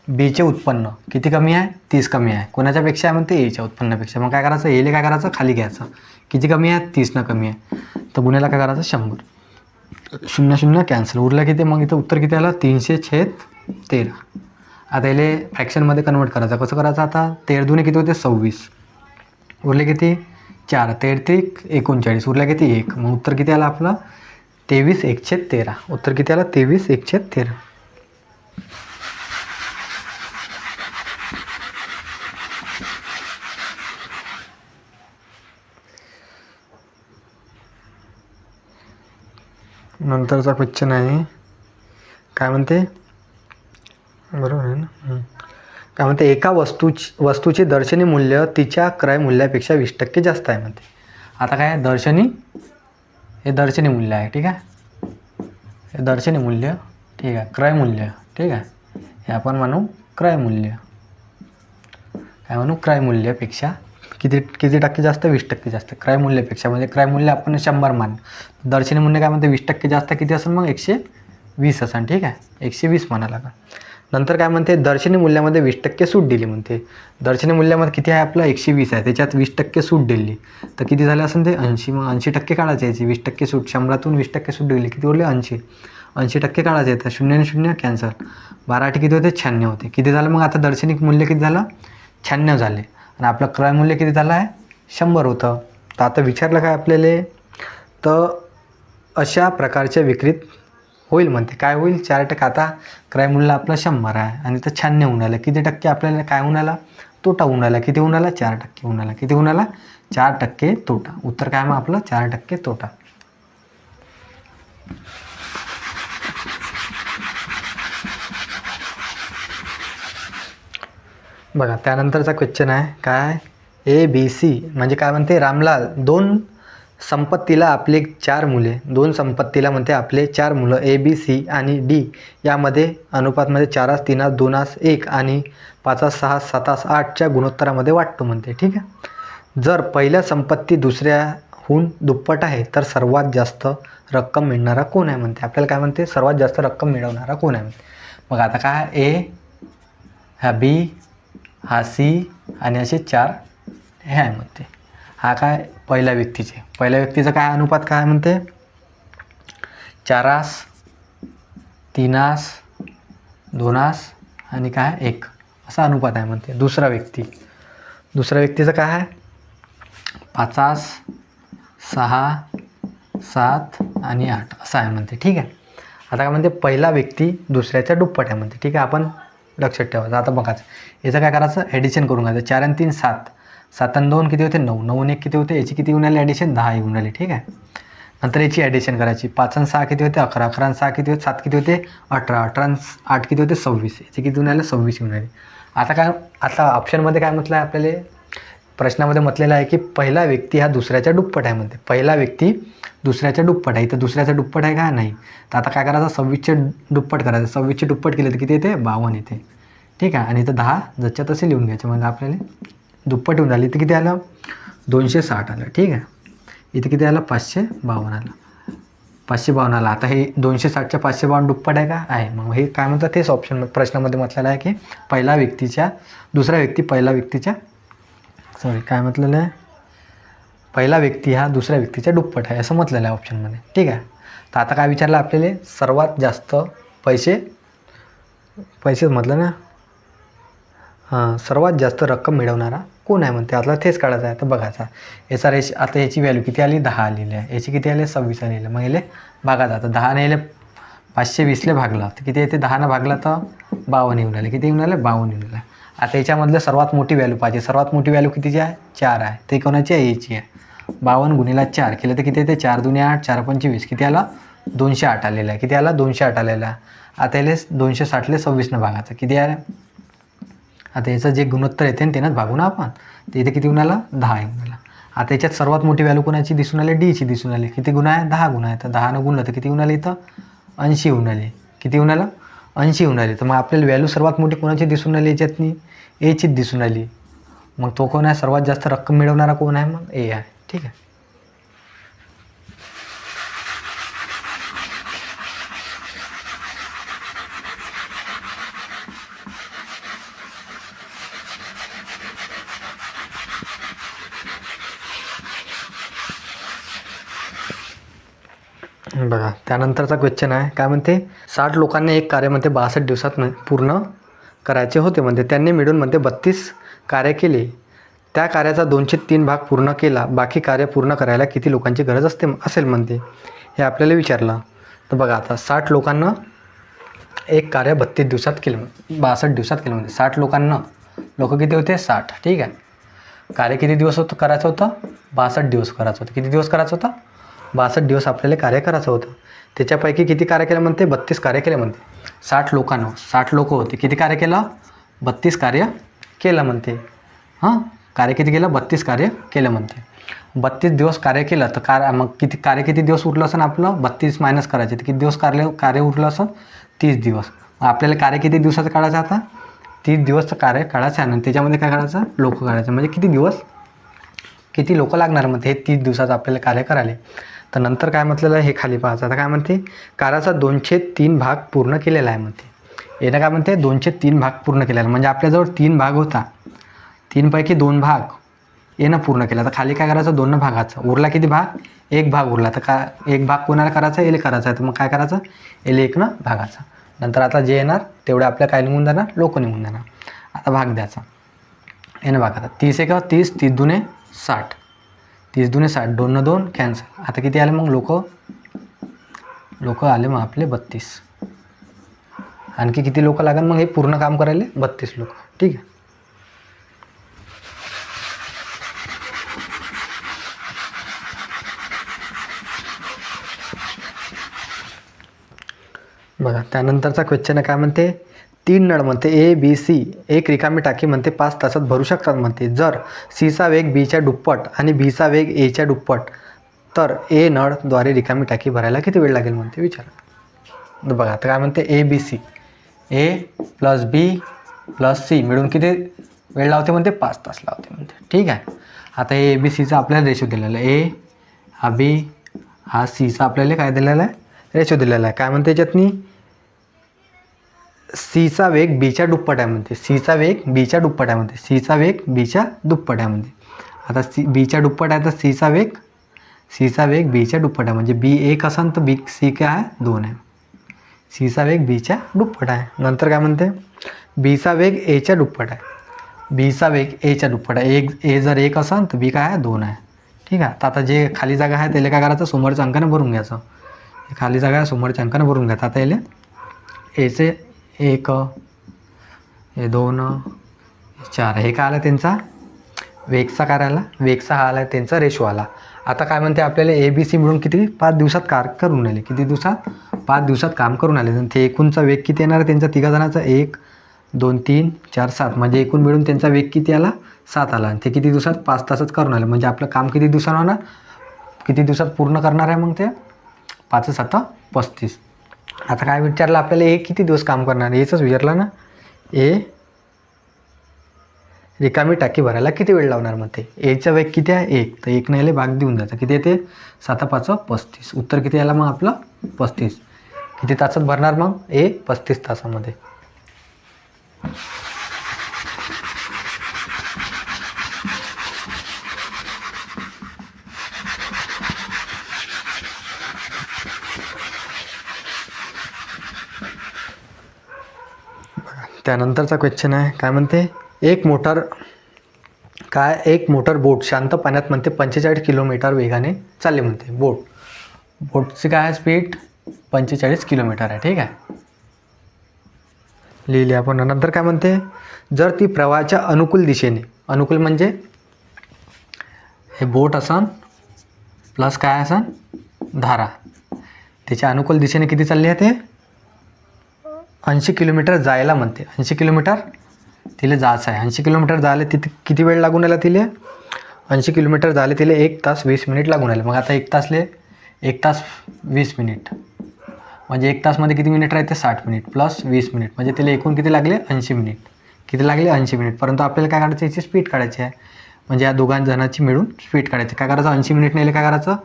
बीचे उत्पन्न किती कमी आहे 30 कमी आहे. कोणाच्या पेक्षा आहे म्हणते एच्या उत्पन्नापेक्षा. मग काय करायचं एले काय करायचं खाली घ्यायचं किती कमी आहे 30 कमी आहे. तर गुन्ह्याला काय करायचं 100 0 0 कॅन्सल उरलं किती मग इथं उत्तर किती आलं 300/13. आता याले फ्रॅक्शनमध्ये कन्वर्ट करायचं कसं करायचं आता 13 दुने किती होते 26 उरले किती 4 33 39 उरला किती 1, मग उत्तर किती आलं आपलं 23/113. उत्तर किती आलं 23/113. नंतरचा क्वेश्चन आहे, काय म्हणते, बरोबर आहे ना, काय म्हणते, एका वस्तूचे दर्शनी मूल्य तिच्या क्रय मूल्यापेक्षा 20% जास्त आहे म्हणते. आता काय दर्शनी, हे दर्शनी मूल्य आहे, ठीक आहे, हे दर्शनी मूल्य, ठीक आहे, क्रय मूल्य, ठीक आहे, हे आपण म्हणू क्रय मूल्य, काय म्हणू क्रय मूल्यापेक्षा किती टक्के जास्त, 20% जास्त. क्रय मूल्यापेक्षा म्हणजे क्रय मूल्य आपण 100 मान, दर्शनी मूल्य काय म्हणते 20% जास्त किती असेल, मग 120 असेल, ठीक आहे, 120 म्हणायला लागेल. नंतर काय म्हणते, दर्शनी मूल्यामध्ये 20% सूट दिली म्हणते. दर्शनी मूल्यामध्ये किती आहे आपलं 120 आहे, त्याच्यात 20% सूट दिली तर किती झालं असेल ते 80. मग 80% काढायचे, याची 20% सूट, 100तून 20% सूट दिली किती उरले 80. 80% काढायचे, तर 0 आणि 0 कॅन्सल, 12 किती होते 96 होते. किती झालं मग आता दर्शनी मूल्य किती झालं 96 झाले, आणि आपलं क्रय मूल्य किती झालं आहे 100 होतं. तर आता विचारलं काय आपल्याला, तर अशा प्रकारच्या विक्रीत होईल म्हणते, काय होईल 4%. आता क्रय मूल्य आपलं 100 आहे आणि तर 96 होऊन आलं, किती टक्के आपल्याला काय होऊन आला, तोटा होऊन आला. किती होऊन आला 4% होऊन आला. किती होऊन आला 4% तोटा. उत्तर काय मग आपलं 4% तोटा. बघा त्यानंतरचा क्वेश्चन आहे, काय ABC म्हणजे काय म्हणते, रामलाल दोन संपत्तीला आपले 4 मुले, दोन संपत्तीला म्हणते आपले 4 मुलं ABC आणि D यामध्ये अनुपातमध्ये 4:3, 2:1 आणि 5:6, 7:8च्या गुणोत्तरामध्ये वाटतो म्हणते, ठीक आहे. जर पहिल्या संपत्ती दुसऱ्याहून दुप्पट आहे तर सर्वात जास्त रक्कम मिळणारा कोण आहे म्हणते. आपल्याला काय म्हणते, सर्वात जास्त रक्कम मिळवणारा कोण आहे म्हणते. मग आता काय A, हा B, हा C आणि असे 4 हे आहे म्हणते. हा काय पहिल्या व्यक्तीचे, पहिल्या व्यक्तीचा काय अनुपात काय म्हणते 4:3, 2 आणि काय 1 असा अनुपात आहे म्हणते. दुसऱ्या व्यक्तीचं काय आहे 5, 6, 7 आणि 8 असं आहे म्हणते, ठीक आहे. आता काय म्हणते, पहिला व्यक्ती दुसऱ्याच्या दुप्पट आहे म्हणते, ठीक आहे, आपण लक्षात ठेवायचं. आता बघायचं, याचं काय करायचं, ॲडिशन करून घ्यायचं. 4 आणि 3 7, 7 आणि 2 किती होते 9, 9 आणि 1 किती होते, याची किती होऊन आली ॲडिशन 10 येऊन आली, ठीक आहे. नंतर याची ॲडिशन करायची, 5 आणि 6 किती होते 11, 11 आणि 6 किती होते 7 किती होते 18, 18 आणि 8 किती होते 26, याची किती होऊन आले 26 येऊन आली. आता काय, आता ऑप्शनमध्ये काय म्हटलं आहे आपल्याला, प्रश्नामध्ये म्हटलेलं आहे की पहिला व्यक्ती हा दुसऱ्याच्या दुप्पट आहे म्हणते. पहिला व्यक्ती दुसऱ्याच्या दुप्पट आहे, इथं दुसऱ्याच्या दुप्पट आहे का नाही. तर आता काय करायचं, 26चे दुप्पट करायचं. 26चे दुप्पट केले तर किती येते 52 येते, ठीक आहे. आणि इथं 10 जसच्या तसे लिहून घ्यायचे, म्हणजे आपल्याला दुप्पट होऊन आली. इथं किती आलं 260 आलं, ठीक आहे. इथे किती आलं 552 आलं, 552 आलं. आता हे 260च्या 552 दुप्पट आहे का आहे. मग हे काय म्हणतात, तेच ऑप्शन प्रश्नामध्ये म्हटलेलं आहे की पहिला व्यक्तीच्या दुसरा व्यक्ती पहिला व्यक्तीच्या काय म्हटलेलं आहे, पहिला व्यक्ती हा दुसऱ्या व्यक्तीच्या दुप्पट आहे असं म्हटलेलं आहे ऑप्शनमध्ये, ठीक आहे. तर आता काय विचारलं आपल्याला, सर्वात जास्त पैसे म्हटलं ना, हां, सर्वात जास्त रक्कम मिळवणारा कोण आहे म्हणते. आता तेच काढायचं आहे. तर बघायचा याचा आता याची व्हॅल्यू किती आली 10 आलेली आहे, याची किती आली 26 आलेली आहे. मग याला भागायचं. आता 10ने याला 520ला भागला तर किती येते, 10ने भागला तर 52 येऊन आले. किती येऊन आले 52 येऊन आले. आता याच्यामधलं सर्वात मोठी व्हॅल्यू पाहिजे. सर्वात मोठी व्हॅल्यू कितीची आहे 4 आहे, ते कोणाची आहे याची आहे. 52 गुणिले 4 केलं तर किती येते 4 दुने 8, 4 25 किती आला 208 आलेला आहे. किती आला 208 आलेला आहे. आता याला 260ले 26ने भागायचं, किती आहे. आता याचं जे गुणोत्तर येते ना त्यानंच भागू ना आपण, तर इथे किती येऊन आला 10 येऊन आला. आता याच्यात सर्वात मोठी व्हॅल्यू कोणाची दिसून आली, डीची दिसून आली. किती गुण आहे 10 गुण आहे. तर 10ने गुणलं तर किती येऊन आले, इथं 80 येऊन आले. किती येऊन आलं 80 येऊन आले. तर मग आपल्याला व्हॅल्यू सर्वात मोठी कोणाची दिसून आली, याच्यातनी एचीच दिसून आली. मग तो कोण आहे, सर्वात जास्त रक्कम मिळवणारा कोण आहे, मग ए आहे, ठीक आहे. बघा त्यानंतरचा क्वेश्चन आहे, काय म्हणते 60 लोकांनी एक कार्य म्हणते 62 दिवसात पूर्ण करायचे होते म्हणते. त्यांनी मिळून म्हणते 32 कार्य केले, त्या कार्याचा 2/3 भाग पूर्ण केला, बाकी कार्य पूर्ण करायला किती लोकांची गरज असेल म्हणते, हे आपल्याला विचारलं. तर बघा आता 60 लोकांना एक कार्य 32 दिवसात केलं, 62 दिवसात केलं म्हणते. 60 लोकांना, लोक किती होते? 60. ठीक आहे. कार्य किती दिवस करायचं होतं? 62 दिवस करायचं होतं. किती दिवस करायचं होतं? 62 दिवस आपल्याला कार्य करायचं होतं. त्याच्यापैकी किती कार्य केलं म्हणते? 32 कार्य केले म्हणते. 60 लोकांना, 60 लोक होते, किती कार्य केलं? 32 कार्य केलं म्हणते. कार्य किती केलं? 32 कार्य केलं म्हणते. 32 दिवस कार्य केलं तर मग किती दिवस उरलं असं आपलं? 32 मायनस करायचे तर किती दिवस कार्य उरलं असं? 30 दिवस. आपल्याला कार्य किती दिवसाचं काढायचं आता? 30 दिवसचं कार्य काढायचं आहे आणि त्याच्यामध्ये काय काढायचं? लोक काढायचं. म्हणजे किती लोक लागणार म्हणते हे 30 दिवसाचं आपल्याला कार्य करायला. तर नंतर काय म्हटलेलं आहे हे खाली पाहायचं. आता काय म्हणते? कार्याचा 2/3 भाग पूर्ण केलेला आहे म्हणते. यानं काय म्हणते? 2/3 भाग पूर्ण केलेला. म्हणजे आपल्याजवळ 3 भाग होता, 3 पैकी 2 भाग येणं पूर्ण केला. तर खाली काय करायचं? 2 भागाचं. उरला किती भाग? 1 भाग उरला. तर एक भाग कोणाला करायचा? एले करायचा आहे. तर मग काय करायचं? एले 1 भागाचा. नंतर आता जे येणार तेवढे आपल्या काय निघून जाणार? लोक निघून जाणार. आता भाग द्यायचा. येणं भागाचा 30 1 30, 30 2 60, 30 2 60, 2 न 2 कॅन्सल. आता किती आले मग लोक आले मग आपले 32. आणखी किती लोक लागेल मग हे पूर्ण काम करायला? 32 लोक. ठीक आहे. बघा त्यानंतरचा क्वेश्चन आहे काय म्हणते? 3 नळ म्हणते ए बी सी एक रिकामी टाकी म्हणते 5 तासात भरू शकतात म्हणते. जर सीचा वेग बीच्या दुप्पट आणि बीचा वेग एच्या दुप्पट तर ए नळद्वारे रिकामी टाकी भरायला किती वेळ लागेल म्हणते विचारा. तर बघा आता काय म्हणते? A B C, A plus B plus C मिळून किती वेळ लावते म्हणते? 5 तास लावते म्हणते. ठीक आहे. आता हे ए बी सीचा आपल्याला रेशो दिलेला आहे. ए हा बी हा सीचा आपल्याला काय दिलेला आहे? रेशो दिलेला आहे. काय म्हणते याच्यातनी? सीचा वेग बीच्या दुप्पट आहे म्हणते. सीचा वेग बीच्या दुप्पट आहे म्हणते. सीचा वेग बीच्या दुप्पट आहे म्हणते. आता बीच्या दुप्पट आहे तर सीचा वेग बीच्या दुप्पट आहे. म्हणजे बी 1 असेल तर सी काय आहे? 2 आहे. सीचा वेग बीच्या दुप्पट आहे. नंतर काय म्हणते? बीचा वेग एच्या दुप्पट आहे. बीचा वेग एच्या दुप्पट आहे. ए जर 1 असेल तर बी काय आहे? 2 आहे. ठीक आहे. तर आता जे खाली जागा आहे त्याला काय करायचं? समोरच्या अंकाने भरून घ्यायचं. खाली जागा आहे समोरच्या अंकाने भरून घ्यायचं. आता याला एचे 1 हे 2 4 हे काय आलं? त्यांचा वेगचा काय आला? वेगचा हा आला त्यांचा रेशो आला. आता काय म्हणते आपल्याला? ए बी सी मिळून किती 5 दिवसात करून आले. किती दिवसात? 5 दिवसात काम करून आले. ते एकूणचा वेग किती येणार आहे त्यांचा? तिघा जणांचा 1 2 3 4 7 म्हणजे एकूण मिळून त्यांचा वेग किती आला? 7 आला. आणि ते किती दिवसात? 5 तासात करून आले. म्हणजे आपलं काम किती दिवसात होणार? किती दिवसात पूर्ण करणार आहे मग ते? 5 7 35. आता काय विचारलं आपल्याला? ए किती दिवस काम करणार? हेच विचारलं ना. ए रिकामी टाकी भरायला किती वेळ लावणार म्हणते. एचा वेग किती आहे? 1. तर 1 ने भाग देऊन जायचं. किती येते? 7 5 35. उत्तर किती आला मग आपलं? 35. किती तासात भरणार मग? ए 35 तासामध्ये. त्यानंतरचा क्वेश्चन आहे काय म्हणते? एक मोटर बोट शांत पाण्यात म्हणते 45 किलोमीटर वेगाने चालले म्हणते. बोटची काय आहे स्पीड? 45 किलोमीटर आहे. ठीक आहे. लिहिले आपण. नंतर काय म्हणते? जर ती प्रवाहाच्या अनुकूल दिशेने, अनुकूल म्हणजे हे बोट असन प्लस काय असन? धारा, त्याच्या अनुकूल दिशेने किती चालली आहे ते? 80 किलोमीटर जायला म्हणते. 80 किलोमीटर तिला जायचं आहे. 80 किलोमीटर जायला तिथे किती वेळ लागून आला तिला? 80 किलोमीटर झाले तिला 1 तास 20 मिनिट लागून आले. मग आता 1 तास 20 मिनिट म्हणजे 1 तासमध्ये किती मिनिट राहते? 60 मिनिट प्लस 20 मिनिट म्हणजे तिला एकूण किती लागले? 80 मिनिट. किती लागले? 80 मिनिट. परंतु आपल्याला काय काढायचं? याची स्पीड काढायची आहे. म्हणजे या दोघांजणांची मिळून स्पीड काढायची. काय करायचं? 80 मिनिट नेले काय करायचं?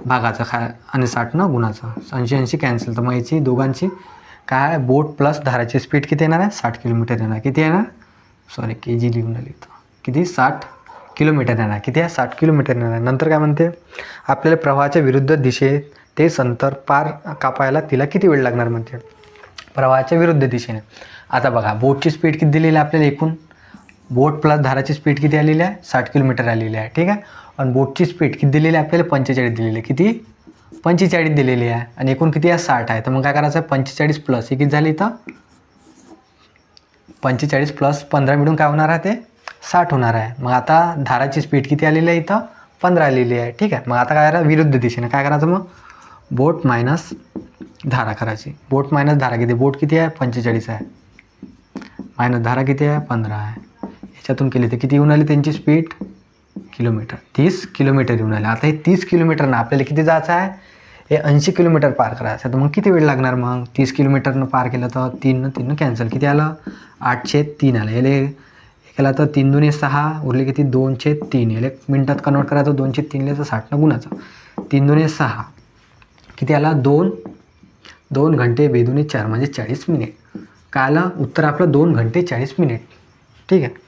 भागाचं आणि 60 गुणाचं. 80 कॅन्सल. तर मग याची दोघांची काय? बोट प्लस धाराची स्पीड किती येणार आहे? 60 किलोमीटर येणार. किती येणार? सॉरी KG लिहून आली तर किती? 60 किलोमीटर येणार. किती आहे? 60 किलोमीटर येणार. नंतर काय म्हणते? आपल्याला प्रवाहाच्या विरुद्ध दिशेत ते अंतर पार कापायला तिला किती वेळ लागणार म्हणते? प्रवाहाच्या विरुद्ध दिशेने. आता बघा बोटची स्पीड किती दिलेली आपल्याला? एकूण बोट प्लस धाराची स्पीड किती आलेली आहे 60 किलोमीटर आलेली आहे. ठीक आहे. आणि बोटची स्पीड किती दिलेली आहे आपल्याला 45 दिलेली आहे. किती 45 दिलेली आहे आणि एकूण किती आहे 60 आहे. तर मग काय करायचं आहे 45 प्लस हे किती झाली इथं 45 प्लस 15 मिळून काय होणार आहे ते 60 होणार आहे. मग आता धाराची स्पीड किती आलेली आहे इथं 15 आलेली आहे. ठीक आहे. मग आता काय करायचं विरुद्ध दिशेने काय करायचं मग बोट मायनस धारा करायची. बोट मायनस धारा किती बोट किती आहे 45 आहे मायनस धारा किती आहे 15 आहे. याच्यातून केली तर किती येऊन आली त्यांची स्पीड किलोमीटर 30 किलोमीटर येऊन आले. आता हे 30 किलोमीटर ना आपल्याला किती जायचं आहे हे 80 किलोमीटर पार करायचं. तर मग किती वेळ लागणार मग 30 किलोमीटरनं पार केलं तर 3 कॅन्सल किती आलं 8/3 आलं. याले केला तर 3 दुने 6 उरले किती 2/3 याले मिनटात कन्वर्ट करायचं 2/3 तर 60 गुणाचं 3 दुने 6 किती आला 2 घंटे 2 दुने 4 म्हणजे 40 मिनिट. काय आलं उत्तर आपलं 2 घंटे 40 मिनिट. ठीक आहे.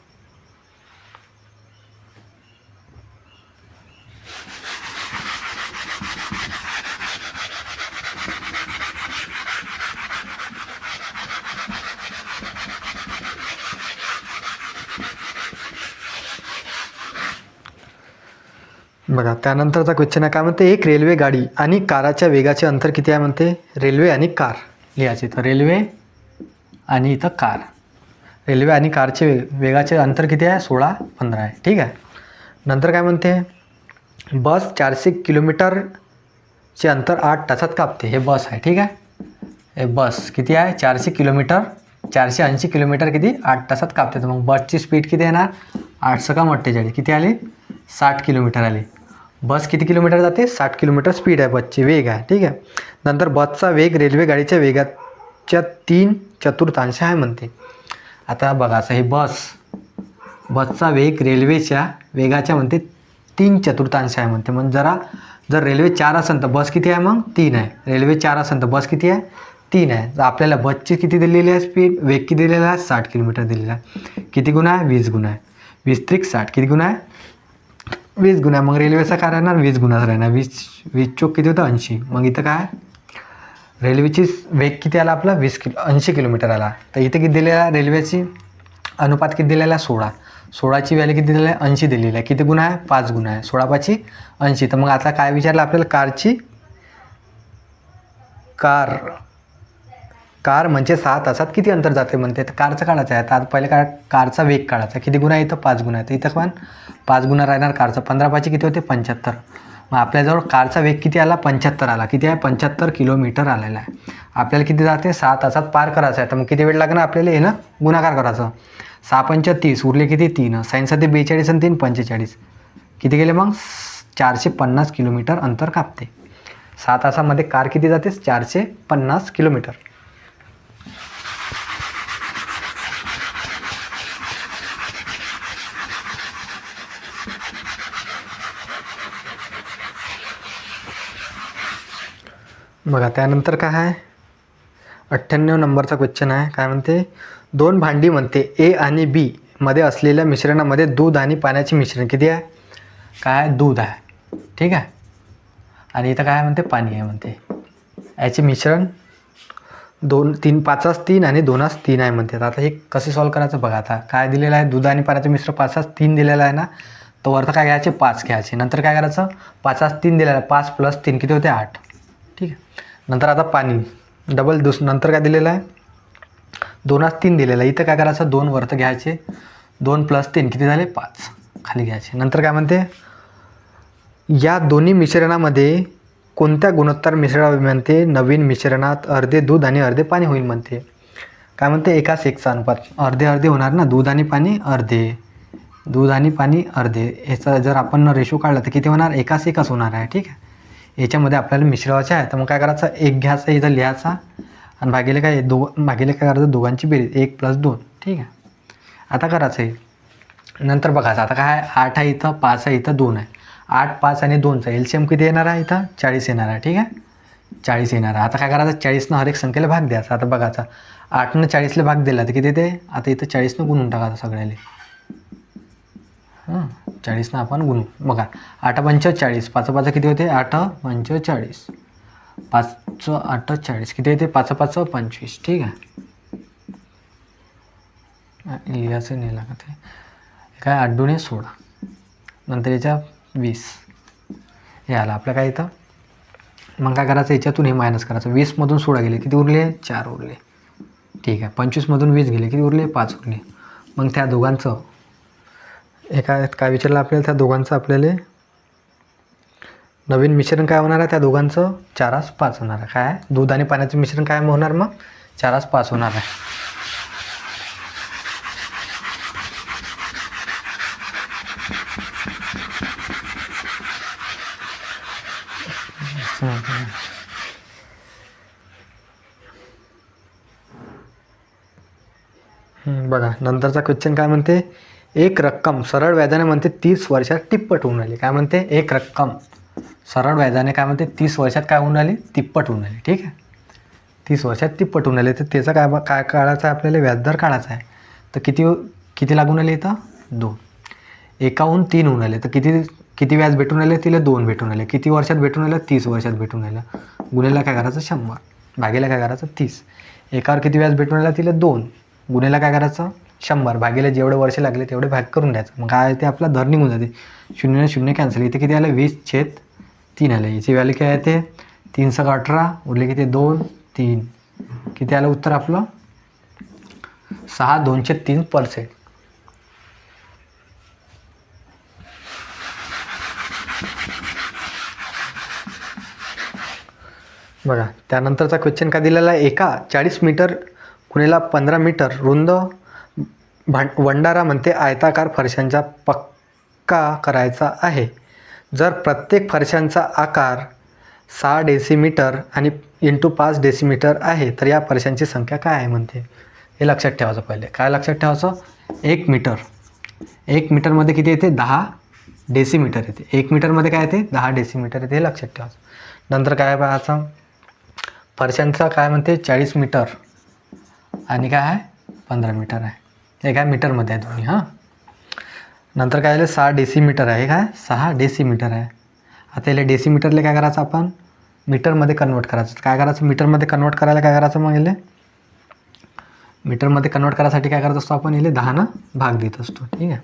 बघा त्यानंतरचा क्वेश्चन आहे काय म्हणते एक रेल्वे गाडी आणि काराच्या वेगाचे अंतर किती आहे म्हणते. रेल्वे आणि कार लिहायचे. तर रेल्वे आणि इथं कार रेल्वे आणि कारचे वेगाचे अंतर किती आहे 16-15 आहे. ठीक आहे. नंतर काय म्हणते बस 400 किलोमीटरचे अंतर 8 तासात कापते. हे बस आहे. ठीक आहे. हे बस किती आहे 400 किलोमीटर 480 किलोमीटर किती 8 तासात कापते. तर मग बसची स्पीड किती येणार 8×48 किती आली 60 किलोमीटर आली. बस किती किलोमीटर जाते 60 किलोमीटर स्पीड आहे बसची वेग आहे. ठीक आहे. नंतर बसचा वेग रेल्वे गाडीच्या वेगाच्या 3/4 आहे म्हणते. आता बघा असं हे बसचा वेग रेल्वेच्या वेगाच्या म्हणते 3/4 आहे म्हणते. मग जर रेल्वे 4 असेल तर बस किती आहे मग 3 आहे. रेल्वे 4 असेल तर बस किती आहे 3 आहे. तर आपल्याला बसची किती दिलेली आहे स्पीड वेग किती दिलेला आहे 60 किलोमीटर दिलेला आहे. किती गुण आहे 20 गुण आहे. 20×60 किती गुण आहे 20 गुण आहे. मग रेल्वेचा काय राहणार 20 गुणाच राहणार. 20 चोक किती होतं 80. मग इथं काय रेल्वेची वेग किती आला आपला 80 किलोमीटर आला. तर इथं किती दिलेला आहे रेल्वेची अनुपात किती दिलेला आहे 16ची व्हॅल्यू किती दिलेली आहे 80 दिलेली आहे. किती गुण आहे 5 गुण आहे. 16×5 = 80. तर मग आता काय विचारलं आपल्याला कार म्हणजे 6 तासात किती अंतर जाते म्हणते. तर कारचं काढायचं आहे. तर आता पहिले कारचा वेग काढायचा. किती गुण आहे इथं 5 गुण आहे. तर इथं पण 5 गुण राहणार कारचं. 15×5 किती होते 75. मग आपल्याजवळ कारचा वेग किती आला 75 आला. किती आहे 75 किलोमीटर आलेला आहे. आपल्याला किती जाते 6 तासात पार करायचं आहे. तर मग किती वेळ लागणार आपल्याला हे ना गुणाकार करायचं. 6×5 = 30 उरले किती 3 6×7 = 42 आणि 3 45 किती गेले मग 450 किलोमीटर अंतर कापते. 6 तासामध्ये कार किती जाते 450 किलोमीटर. बघा त्यानंतर काय आहे 98 नंबरचा क्वेश्चन आहे. काय म्हणते 2 भांडी म्हणते ए आणि बी मध्ये असलेल्या मिश्रणामध्ये दूध आणि पाण्याचे मिश्रण किती आहे काय दूध आहे. ठीक आहे. आणि इथं काय म्हणते पाणी आहे म्हणते. याचे मिश्रण 5×3 आणि 2×3 आहे म्हणते. आता हे कसे सॉल्व करायचं बघा. आता काय दिलेलं आहे दूध आणि पाण्याचं मिश्रण 5×3 दिलेलं आहे ना. तर वरतं काय घ्यायचे 5 घ्यायचे. नंतर काय करायचं 5×3 दिलेलं आहे 5 + 3 किती होते 8. ठीक आहे. नंतर आता पाणी डबल नंतर काय दिलेलं आहे 2×3 दिलेलं आहे. इथं काय करायचं 2 वरतं घ्यायचे 2 + 3 किती झाले 5 खाली घ्यायचे. नंतर काय म्हणते या दोन्ही मिश्रणामध्ये कोणत्या गुणोत्तर मिसळावे म्हणते. नवीन मिश्रणात अर्धे दूध आणि अर्धे पाणी होईल म्हणते. काय म्हणते 1:1चा अनुपात अर्धे होणार ना. दूध आणि पाणी अर्धे याचा जर आपण रेशो काढला तर किती होणार 1:1 होणार आहे. ठीक आहे. याच्यामध्ये आपल्याला मिश्रवायचं आहे. तर मग काय करायचं 1 घ्यायचा इथं लिहायचा आणि भागिले काय करायचं दोघांची बेरीज 1 + 2. ठीक आहे. आता करायचं आहे. नंतर बघायचं आता काय 8 आहे इथं 5 आहे इथं 2 आहे. 8 5 आणि 2चा एलसीएम किती येणार आहे इथं 40 येणार आहे. ठीक आहे 40 येणार आहे. आता काय करायचं 40नं हर एक संख्येला भाग द्यायचा. आता बघायचा 8नं 40ला भाग दिला तर किती येते आता इथं 40नं गुणून टाकायचं सगळ्याला. 40नं आपण गुणू बघा 8×5 = 40 5×5 किती होते 8×5 = 40 5×8 = 40 किती येते 5×5 = 25. ठीक आहे लिहायचं नाही लागत आहे. काय 8 दुणे 16, नंतर याच्या 20, हे आलं आपलं काय इथं. मग काय करायचं, याच्यातून हे मायनस करायचं. 20मधून 16 गेले, किती उरले, 4 उरले. ठीक आहे. 25मधून 20 गेले, किती उरले, 5 उरले. मग त्या दोघांचं काय विचारलं आपल्याला, त्या दोघांचं आपल्याला नवीन मिश्रण काय होणार आहे, त्या दोघांचं 4:5 होणार आहे. काय दूध आणि पाण्याचं मिश्रण काय होणार, मग 4:5 होणार आहे. बघा नंतरचा क्वेश्चन काय म्हणते, एक रक्कम सरळ व्याजाने म्हणते 30 वर्षात तिप्पट होऊन राहिली. काय म्हणते, एक रक्कम सरळ व्याजाने काय म्हणते 30 वर्षात काय होऊन राहिली, तिप्पट होऊन राहिली. ठीक आहे, 30 वर्षात तिप्पट होऊन राहिली. तर त्याचा काय काढायचा आहे आपल्याला, व्याजदर काढायचा आहे. तर किती लागून राहिले इथं, 2. एकाहून 3 होऊन राहिले. तर किती व्याज भेटून राहिले, तिला 2 भेटून राहिले. किती वर्षात भेटून राहिलं, 30 वर्षात भेटून राहिलं. गुन्हेला काय करायचं, 100 भागीला काय करायचं, 30. एकावर किती व्याज भेटून राहिलं, तिला 2. गुन्हेला काय करायचं, 100 भागीला जेवढे वर्ष लागले तेवढे भाग करून द्यायचं. मग काय ते आपला दर निघून जाते. 0 ने 0 कॅन्सल. इथे किती आलं, 20/3 आलं. याची व्हॅल्यू काय येते, 3 × 18 उरले किती, 2 3. किती आलं उत्तर आपलं, 6/203%. बघा त्यानंतरचा क्वेश्चन काय दिलेला आहे, एका 40 मीटर खुणेला 15 मीटर रुंद वंडारा म्हणते आयताकार फरशांचा पक्का करायचा आहे. जर प्रत्येक फरशांचा आकार 6 डेसिमीटर आणि × 5 डेसिमीटर आहे तर या फरशांची संख्या काय आहे म्हणते. हे लक्षात ठेवायचं. पहिले काय लक्षात ठेवायचं, 1 मीटरमध्ये किती येते, 10 डेसिमीटर येते. 1 मीटरमध्ये काय येते, 10 डेसिमीटर येते. हे लक्षात ठेवायचं. नंतर काय पाहायचं, फरशांचा काय म्हणते 40 मीटर आणि काय आहे 15 मीटर आहे. हे काय मीटरमध्ये आहे दोन्ही. हां, नंतर काय झालं, 6 डेसिमीटर आहे. काय 6 डेसिमीटर आहे. आता याला डेसिमीटरला काय करायचं, आपण मीटरमध्ये कन्वर्ट करायचं. काय करायचं, मीटरमध्ये कन्वर्ट करायला काय करायचं, मग याला मीटरमध्ये कन्वर्ट करायसाठी काय करत असतो आपण, याला 10 भाग देत असतो. ठीक आहे,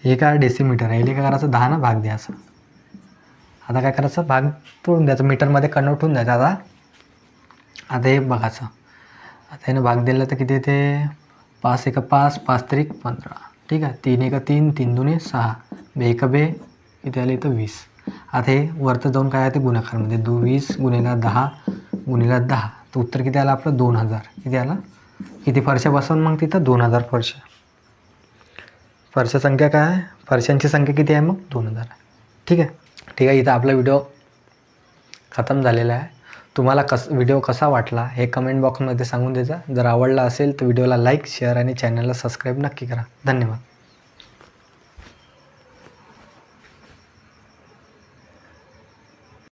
हे काय डेसिमीटर आहे, याला काय करायचं 10 भाग द्यायचं. आता काय करायचं, भाग तोडून द्यायचं, मीटरमध्ये कन्वर्ट होऊन द्यायचं. आता हे बघायचं, आता यानं भाग दिला तर किती येते, 5 × 1 = 5, 5 × 3 = 15. ठीक आहे, 3 × 1 = 3, 3 × 2 = 6, 2 × 2 किती आलं इथं 20. आता हे वरतं जाऊन काय आहे ते गुणाकारमध्ये 20 × 10 × 10, तर उत्तर किती आलं आपलं 2000. किती आलं, किती फरशा बसवून मग तिथं 2000 फरशा. फरशा संख्या काय आहे, फरशांची संख्या किती आहे, मग 2000 आहे. ठीक आहे, इथं आपला व्हिडिओ खतम झालेला आहे. तुम्हाला व्हिडिओ कसा वाटला हे कमेंट बॉक्समध्ये सांगून द्यायचा. जर आवडला असेल तर व्हिडिओला लाईक, शेअर आणि चॅनलला सबस्क्राईब नक्की करा. धन्यवाद.